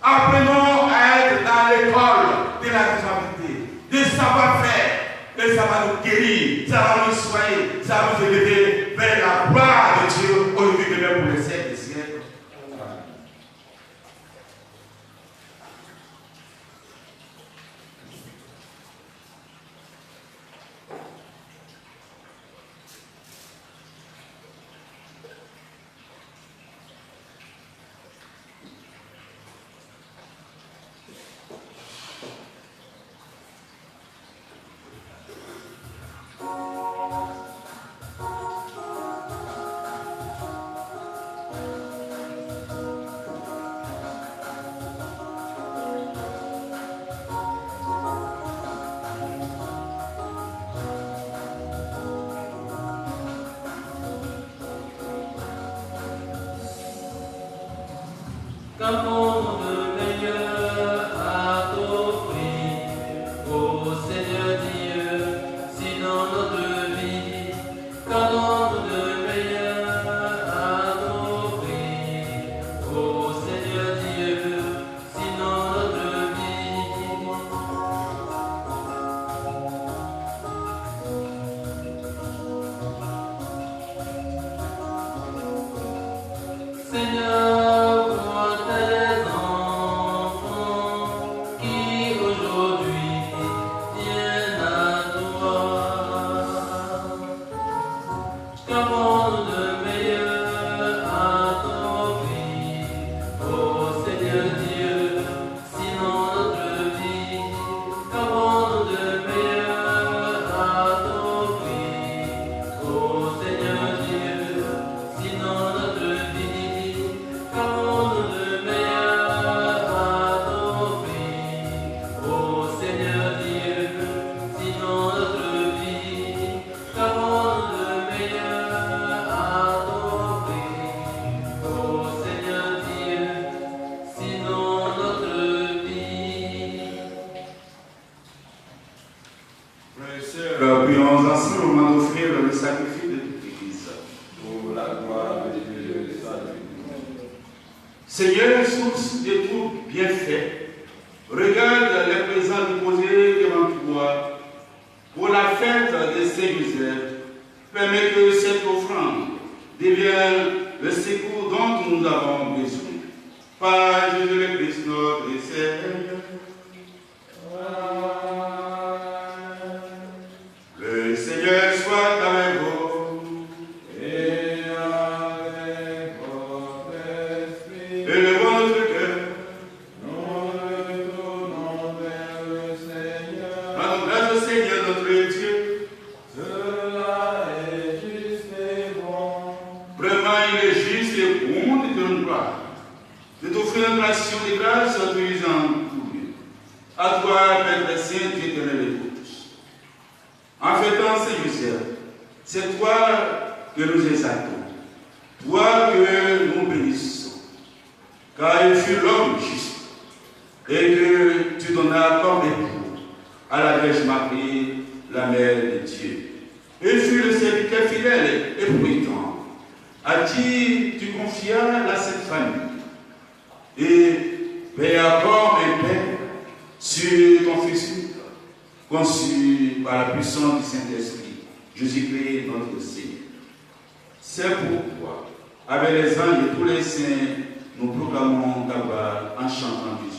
Apprenons à être dans l'école de la responsabilité, de savoir-faire. Et ça va nous guérir, ça va nous soigner, ça va nous élever vers la gloire de Dieu aujourd'hui et même pour les siècles des siècles. Qu'avons-nous de meilleur à t'offrir, ô Seigneur Dieu, sinon notre vie? Qu'avons-nous de meilleur à t'offrir, Seigneur, vois tes enfants qui aujourd'hui viennent à toi. Qu'avons-nous de meilleur à t'offrir, ô Seigneur Dieu, sinon notre vie? Qu'avons-nous de meilleur à t'offrir, ô Seigneur Dieu, sinon notre vie? Qu'avons-nous de meilleur à t'offrir, ô Seigneur Dieu, sinon notre vie? Qu'avons-nous de meilleur à t'offrir, ô Seigneur Dieu, sinon notre vie? Frères et sœurs, prions ensemble au moment d'offrir le sacrifice de toute l'Église. Pour la gloire de Dieu et le salut du monde. Seigneur, source de tout bienfait, regarde les présents déposés devant toi pour la fête de Saint-Joseph. Permets que cette offrande devienne le secours dont nous avons besoin. Par Jésus le Christ, notre Seigneur. Le Seigneur soit avec vous. Et avec votre esprit, Élevons notre cœur. nous retournons vers le Seigneur. Rendons grâce au Seigneur notre Dieu. Cela est juste et bon. Vraiment, il est juste et bon de te rendre gloire, de t'offrir une nation de grâce autorisant tout lieu. À toi, Père Saint, Dieu éternel et pour tous. En fêtant Saint-Joseph, c'est toi que nous exaltons, toi que nous bénissons, car il fut l'homme juste, et que tu donnas comme époux à la Vierge Marie, la Mère de Dieu. Il fut le serviteur fidèle et prudent, à qui tu confias la Sainte Famille, et veilla comme un père sur ton Fils unique, conçu par la puissance du Saint-Esprit, Jésus-Christ notre Seigneur. C'est pourquoi, avec les anges et tous les saints, nous proclamons ta gloire en chantant Dieu.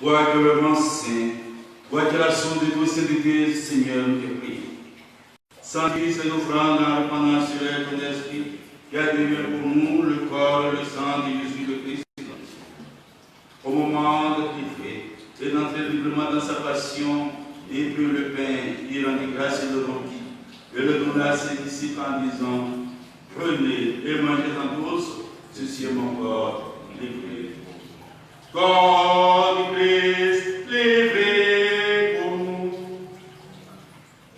Toi que le grand saint, toi qui es la source de toute sainteté, Seigneur, nous te prions. Sanctifie cette offrande en répandant sur elle ton esprit, qui a devenu pour nous le corps et le sang de Jésus le Christ. Au moment de prier et d'entrer librement dans sa passion, il prit le pain, il rendit grâce et le rompit, et le donna à ses disciples en disant, prenez et mangez-en tous, ceci est mon corps livré. Corps du Christ livré pour nous.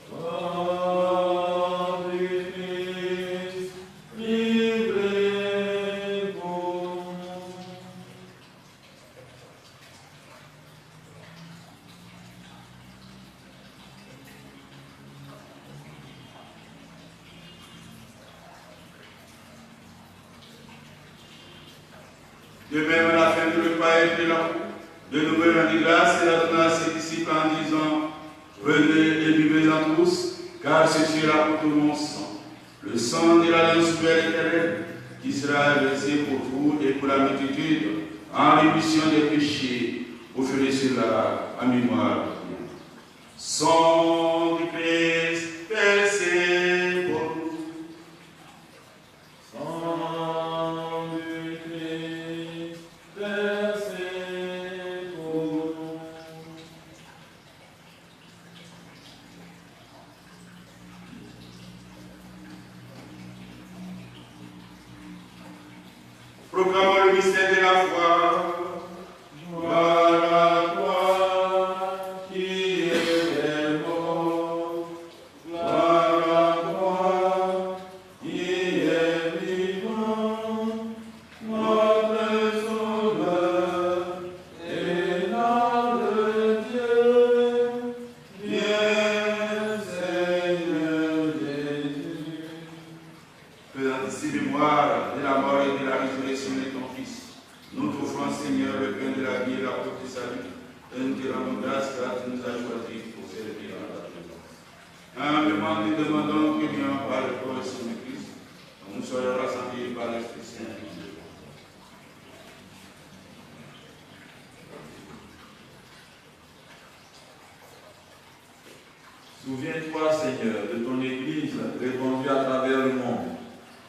corps du Christ, livré pour nous. De même, à la fin du repas, il prit la coupe, de nouveau rendit grâce et la donna à ses disciples en disant, prenez et buvez-en tous, car ceci est la coupe de mon sang, le sang de l'alliance nouvelle éternelle, qui sera versé pour vous et pour la multitude en rémission des péchés. Vous ferez cela en mémoire. Sang du Christ versé pour nous. Sang du Christ versé pour nous. Proclamons le mystère de la foi. Gloire à toi qui es mort. Gloire à toi qui es vivant. Notre Sauveur et notre Dieu. Viens, Seigneur Jésus. Faisant ici mémoire de la mort et de la résurrection de ton Fils, nous t'offrons, Seigneur, le pain de la vie et la porte du salut. Et nous te rendons grâce car tu nous as choisis pour servir à ta présence. Humblement, nous demandons que vient par le corps et son Christ, nous soyons rassemblés par l'Esprit Saint. Souviens-toi, Seigneur, de ton Église répandue à travers le monde.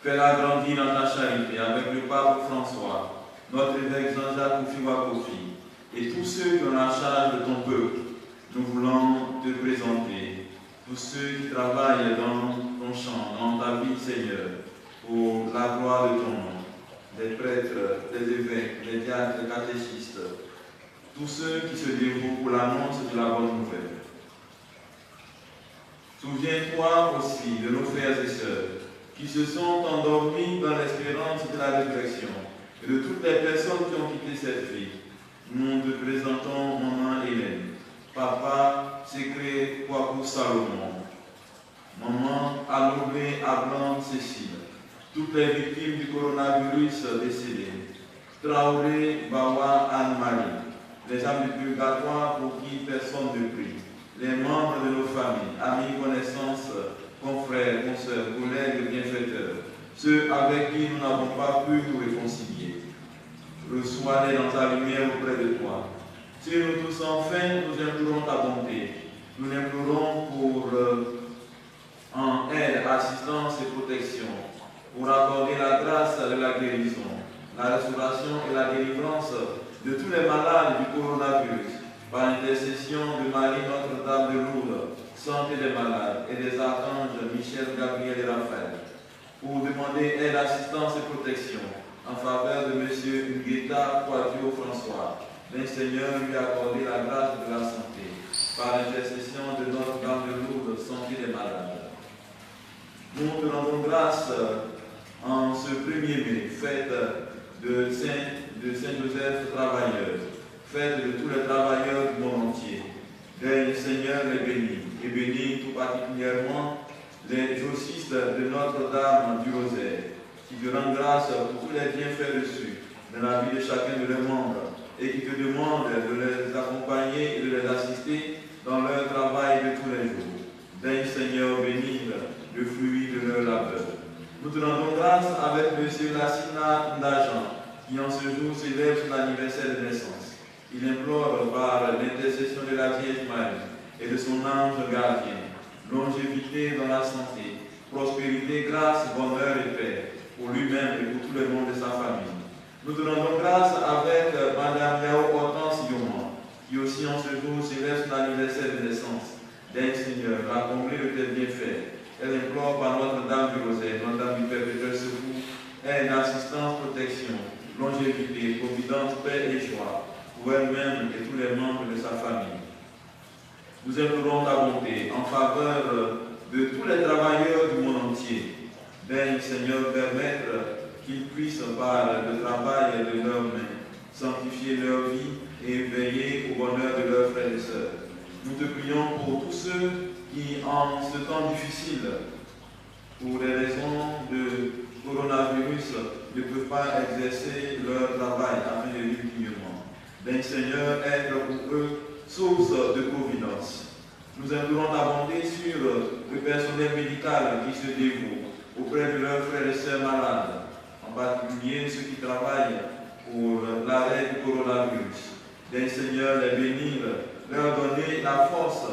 Fais-la grandir dans ta charité avec le pape François, notre évêque Jean-Jacques Kofi, et tous ceux qui ont la charge de ton peuple. Nous voulons te présenter tous ceux qui travaillent dans ton champ, dans ta vie, Seigneur, pour la gloire de ton nom. Les prêtres, les évêques, les diacres, les catéchistes, tous ceux qui se dévouent pour l'annonce de la bonne nouvelle. Souviens-toi aussi de nos frères et sœurs qui se sont endormis dans l'espérance de la résurrection et de toutes les personnes qui ont quitté cette vie. Nous te présentons maman Hélène, papa Secret Kwaku Salomon, maman Anoblé Ablan Cécile, toutes les victimes du coronavirus décédées, Traoré Bawa Anne-Marie, les âmes du purgatoire pour qui personne ne prie, les membres de nos familles, amis, connaissances, confrères, consoeurs, collègues, bienfaiteurs, ceux avec qui nous n'avons pas pu nous réconcilier. Reçois-les dans ta lumière auprès de toi. Si nous tous enfin, nous implorons ta bonté. Nous l'implorons pour en aide, assistance et protection, pour accorder la grâce de la guérison, la restauration et la délivrance de tous les malades du coronavirus, par l'intercession de Marie Notre-Dame de Lourdes, santé des malades, et des archanges Michel, Gabriel et Raphaël, pour demander aide, assistance et protection en faveur de M. Ngueta Kouadio François. Le Seigneur lui a accordé la grâce de la santé, par l'intercession de Notre-Dame de Lourdes, santé des malades. Nous te rendons grâce en ce 1er mai, fête de Saint-Joseph Travailleur, fête de tous les travailleurs du monde entier. Le Seigneur les bénit, et bénit tout particulièrement les grossistes de Notre-Dame du Rosaire, qui te rendent grâce pour tous les bienfaits reçus dans la vie de chacun de leurs membres, et qui te demandent de les accompagner et de les assister dans leur travail de tous les jours. Daigne, Seigneur, bénir le fruit de leur labeur. Nous te rendons grâce avec M. Lassina Ndajan, qui en ce jour célèbre son anniversaire de naissance. Il implore par l'intercession de la Vierge Marie et de son ange gardien, longévité dans la santé, prospérité, grâce, bonheur et paix, pour lui-même et pour tout le monde de sa famille. Nous te rendons grâce avec Mme Yao Hortense Yoman, qui aussi en ce jour célèbre son anniversaire de naissance. Daigne, Seigneur, la combler de tes bienfaits. Elle implore par Notre-Dame du Rosaire, Notre-Dame du perpétuel secours, aide, assistance, protection, longévité, providence, paix et joie, pour elle-même et tous les membres de sa famille. Nous implorons ta bonté en faveur de tous les travailleurs du monde entier. Daigne, Seigneur, permettre qu'ils puissent, par le travail de leurs mains, sanctifier leur vie et veiller au bonheur de leurs frères et sœurs. Nous te prions pour tous ceux qui, en ce temps difficile, pour des raisons de coronavirus, ne peuvent pas exercer leur travail afin de vivre dignement. Daigne, Seigneur, être pour eux source de providence. Nous implorons ta bonté sur le personnel médical qui se dévoue auprès de leurs frères et sœurs malades, en particulier ceux qui travaillent pour l'arrêt du coronavirus. Des Seigneur, les bénir, leur donner la force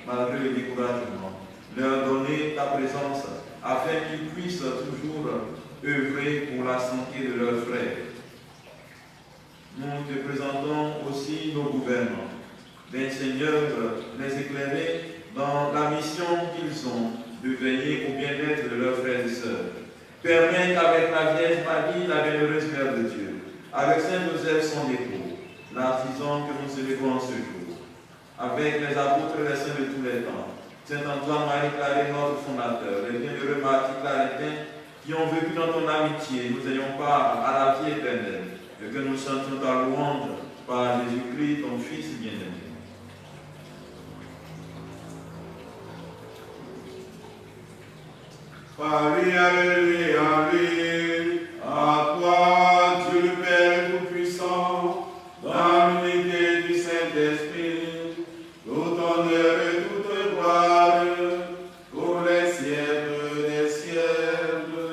malgré le découragement, leur donner ta présence afin qu'ils puissent toujours œuvrer pour la santé de leurs frères. Nous te présentons aussi nos gouvernements. Les Seigneur, les éclairer dans la mission qu'ils ont de veiller au bien-être de leurs frères et sœurs. Permets qu'avec la Vierge Marie, la bienheureuse Mère de Dieu, avec Saint Joseph son époux, l'artisan que nous célébrons ce jour, avec les apôtres et les saints de tous les temps, Saint Antoine Marie Claret, notre fondateur, les bienheureux martyrs clarétiens qui ont vécu dans ton amitié, nous ayons part à la vie éternelle, et que nous chantions ta louange par Jésus-Christ, ton Fils bien-aimé. Paris, alléluia, alléluia, à toi, Dieu le Père Tout-Puissant, dans l'unité du Saint-Esprit, tout honneur et toute gloire, pour les siècles des siècles.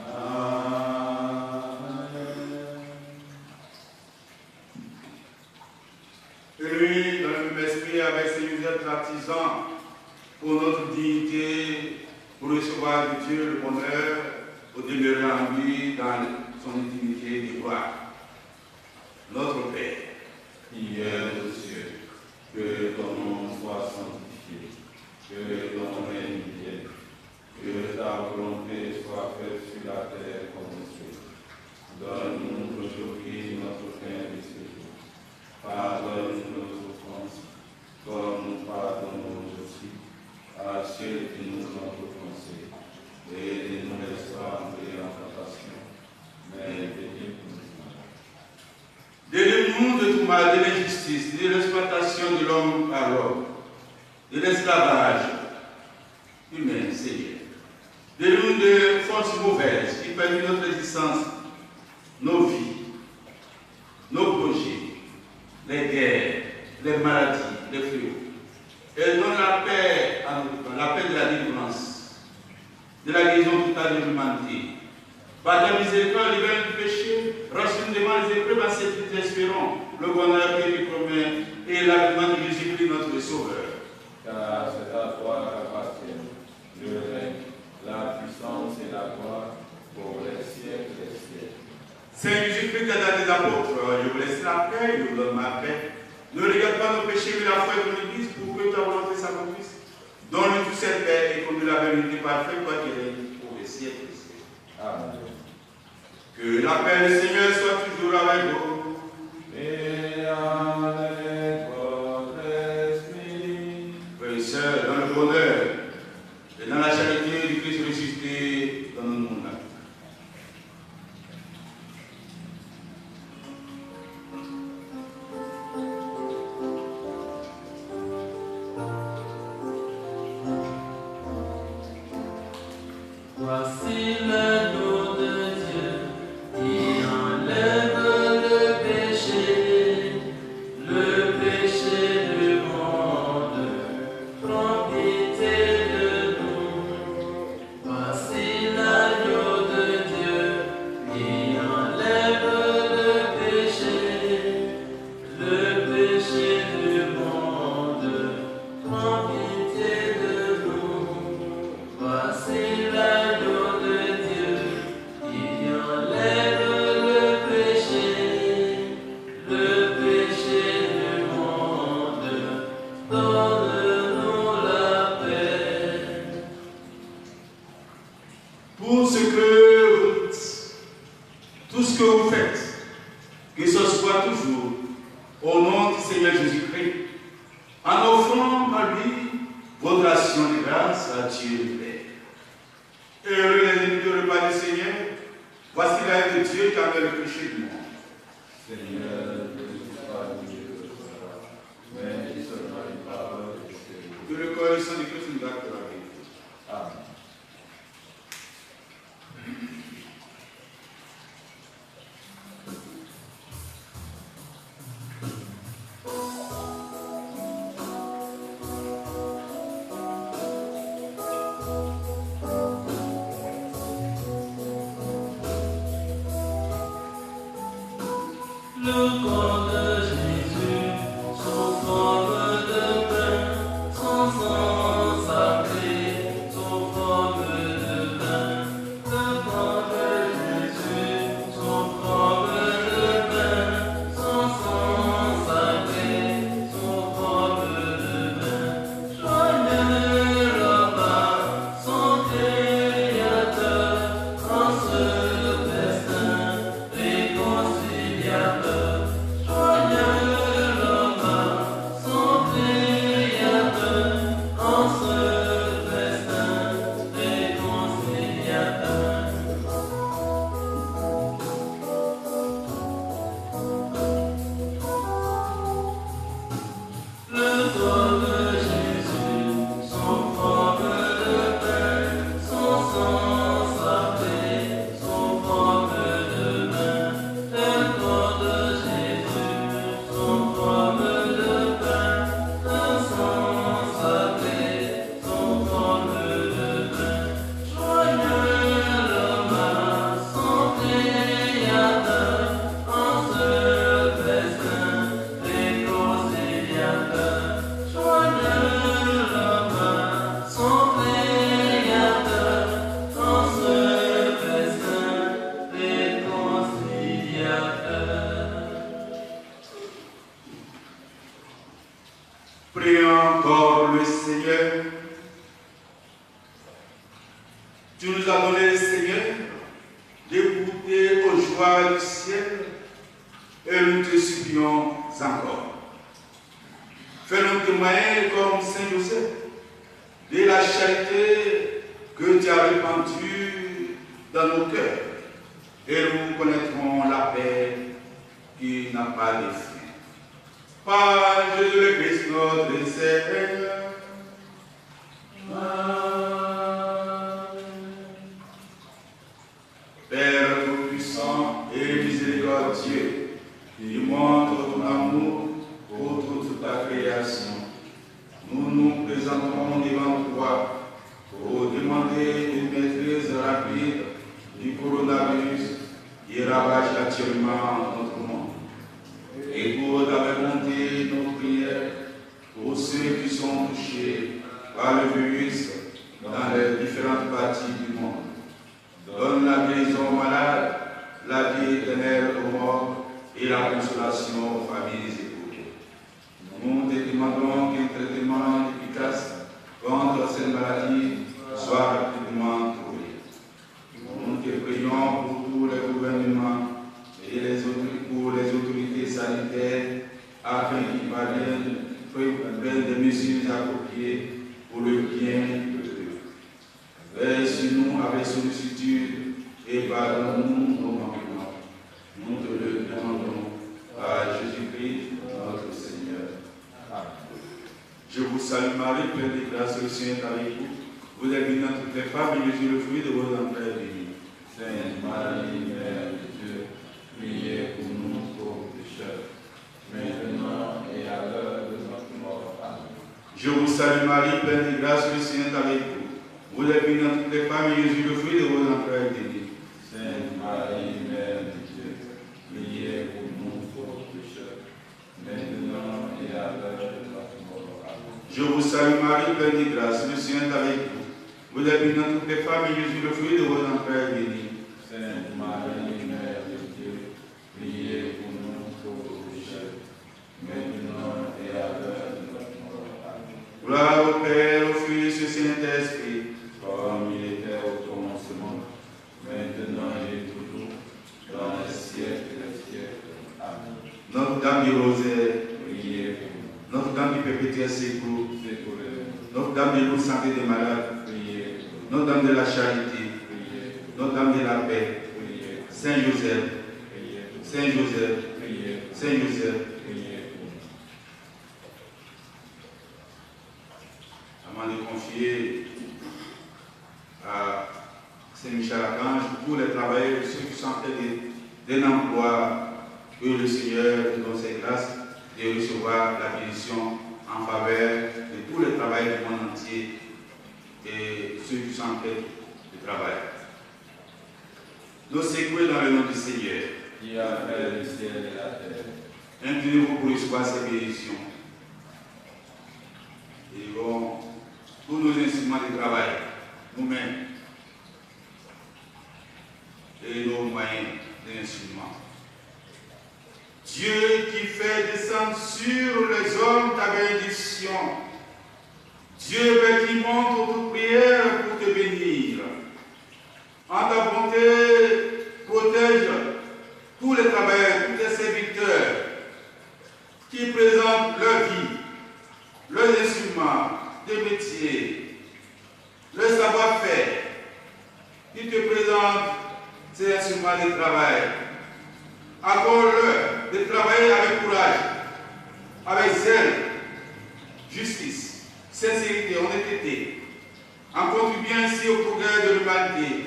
Amen. Lui, dans le même esprit, avec ses Joseph l'artisan, pour notre dignité, pour recevoir de Dieu le bonheur, au demeurer en lui dans son intimité de gloire. Notre Père, qui est aux cieux, que ton nom soit sanctifié, que ton règne vienne, que ta volonté soit faite sur la terre comme au ciel. Donne-nous aujourd'hui notre pain de ce jour. Pardonne nos offenses, comme nous pardonnons aussi à ceux qui nous ont offensés, et ne nous laisse pas entrer en tentation, mais délivre-nous du mal. Délivre-nous de tout mal, de l'injustice, de l'exploitation de l'homme par l'homme, de l'esclavage humain, Seigneur. Délivre-nous de forces mauvaises qui perdent notre existence, nos vies, nos projets, les guerres, les maladies, les fléaux. Elle donne la paix à nous, la paix de la délivrance, de la guérison totale de l'humanité. Par ta miséricorde, libère du péché, rassure devant les épreuves, à ceux qui espérons le bonheur que tu promets et l'avènement de Jésus-Christ, notre Sauveur. Car c'est à toi qu'appartiennent le règne, la puissance et la gloire pour les siècles des siècles. Saint Jésus-Christ a donné des apôtres, je vous laisse la paix, je vous donne ma paix. Ne regarde pas nos péchés, mais la foi de l'Église pour que ta volonté s'accomplisse. Donne-nous toute cette paix et conduis la vérité parfaite, toi qui règnes pour les siècles. Amen. Que la paix du Seigneur soit toujours avec vous. Et avec votre esprit. Frères et sœurs, dans le bonheur et dans la charité du Christ ressuscité dans le monde. Voici l'agneau de Dieu qui enlève le péché du monde. Prends pitié de nous. Voici l'agneau de Dieu qui enlève le péché du monde. Prends pitié de nous. Voici l'agneau de Dieu qui enlève le péché du monde. Donne-nous la paix. Pour tout ce que vous faites, que ce soit toujours au nom du Seigneur Jésus-Christ, en offrant à lui votre action de grâce à Dieu le Père. Heureux les ennemis du repas du Seigneur, voici la haine de Dieu qui enlève le péché du monde. Seigneur, ne suis pas Dieu, mais dis seulement une parole. Que le corps et le sang de Christ nous gardent la vérité. Amen. Prions encore le Seigneur. Tu nous as donné, Seigneur, d'écouter aux joies du ciel et nous te supplions encore. Fais-nous témoigner comme Saint Joseph de la charité que tu as répandue dans nos cœurs et nous connaîtrons la paix qui n'a pas de fin. Par Jésus le Christ notre Seigneur. Père tout-puissant et miséricordieux, qui montre ton amour pour toute ta création, nous nous présentons devant toi pour demander une maîtrise rapide du coronavirus qui ravage actuellement notre monde. Et pour ta bonté, nos prières pour ceux qui sont touchés par le virus dans les différentes parties du monde. Donne la guérison aux malades, la vie éternelle aux morts et la consolation aux familles éprouvées. Nous te demandons qu'un traitement efficace contre cette maladie soit rapidement trouvé. Nous te prions pour tous les gouvernements et pour les autorités sanitaires afin qu'ils prennent des mesures appropriées pour le bien de Dieu. Veille sur nous avec sollicitude et pardonne-nous nos manquements. Nous te le demandons par Jésus-Christ, notre Seigneur. Amen. Je vous salue Marie, pleine de grâce, le Seigneur est avec vous. Vous êtes bénie entre toutes les femmes et Jésus, le fruit de vos entrailles, est béni. Sainte Marie, Mère de Dieu, priez pour nous pauvres pécheurs, maintenant et à l'heure de notre mort. Amen. Je vous salue Marie, pleine de grâce, le Seigneur est avec vous. Vous êtes bénie entre toutes les femmes et Jésus, le fruit de vos entrailles, est béni. Sainte Marie, Mère de Dieu, priez pour nous pauvres pécheurs, maintenant et à l'heure de notre mort. Amen. Je vous salue Marie, pleine de grâce, le Seigneur est avec vous. Vous êtes bénie entre toutes les femmes et Jésus, le fruit de vos entrailles, est béni. Sainte Marie, Mère de Dieu, priez pour nous pauvres pécheurs, maintenant et à l'heure de notre mort. Amen. Gloire au Père, au Fils et au Saint-Esprit, comme il était au commencement, maintenant et toujours, dans les siècles des siècles. Amen. Notre-Dame du Rosaire, priez pour nous. Notre-Dame du perpétuel secours, Notre-Dame de l'eau santé des malades, priez. Notre-Dame de la charité, priez. Notre-Dame de la paix, priez. Saint Joseph, priez. Saint Joseph, priez. Saint Joseph, priez. Avant de confier à Saint-Michel-Archange tous les travailleurs, ceux qui sont en train d'un emploi, que le Seigneur nous donne ses grâces de recevoir la bénédiction en faveur de tous les travailleurs du monde entier et ceux qui sont en train de travailler. Nous sécouons dans le nom du Seigneur. qui a fait le ciel et la terre. Inclinez-vous pour recevoir ces bénédictions. Et bon, tous nos instruments de travail, nous-mêmes, et nos moyens d'instruments. Dieu qui fait descendre sur les hommes ta bénédiction. Dieu qui montre toute prière pour te bénir. En ta bonté, protège tous les travailleurs, tous les serviteurs qui présentent leur vie, leurs instruments, des métiers, le savoir-faire, qui te présentent ces instruments de travail. Accorde-leur de travailler avec courage, avec zèle, justice, sincérité, honnêteté, en contribuant ainsi au progrès de l'humanité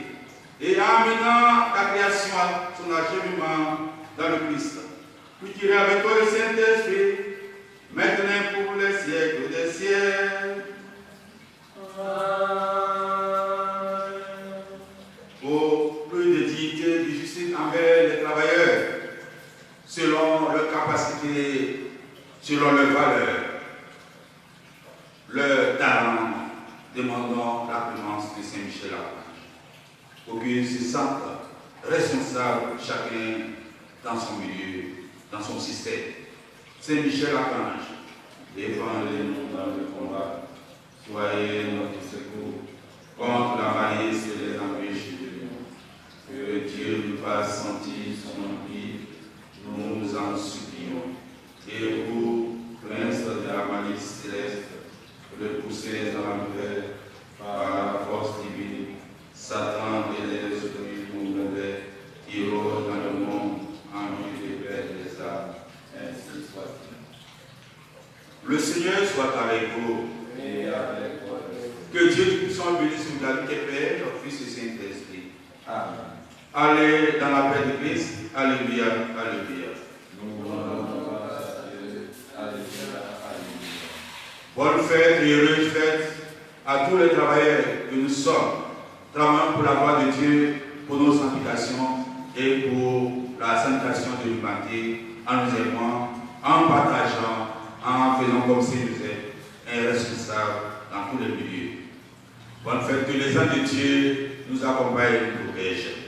et en amenant la création à son achèvement dans le Christ. Puis tirer avec toi le Saint-Esprit, maintenant pour les siècles des siècles. Pour plus de dignité, de justice envers les travailleurs, selon leur capacité, selon leur valeur, leur talent, demandons la présence de Saint-Michel-Archange, pour qu'ils se sentent responsables, chacun dans son milieu, dans son système. Saint-Michel-Archange, défendez-nous dans le combat, soyez notre secours contre la malice et les empêcher de nous. Que Dieu nous fasse sentir son empire, nous en supplions. Et vous, prince de la malice céleste, le poussez dans la nouvelle par la force divine, Satan et les esprits mauvais qui rôdent dans le monde en vue de perdre les âmes. Ainsi soit-il. Le Seigneur soit avec vous. Et avec votre Que Dieu Tout-Puissant bénisse vous, la Père, le Fils et le Saint-Esprit. Amen. Allez dans la paix de Christ. Alléluia, alléluia. Nous rendons grâce à Dieu. Alléluia, alléluia. Bonne fête et heureuse fête à tous les travailleurs que nous sommes, travaillant pour la gloire de Dieu, pour nos sanctifications et pour la sanctification de l'humanité, en nous aimant, en partageant, en faisant comme si nous sommes responsables dans tous les milieux. Bonne fête, que les anges de Dieu nous accompagnent et nous protègent.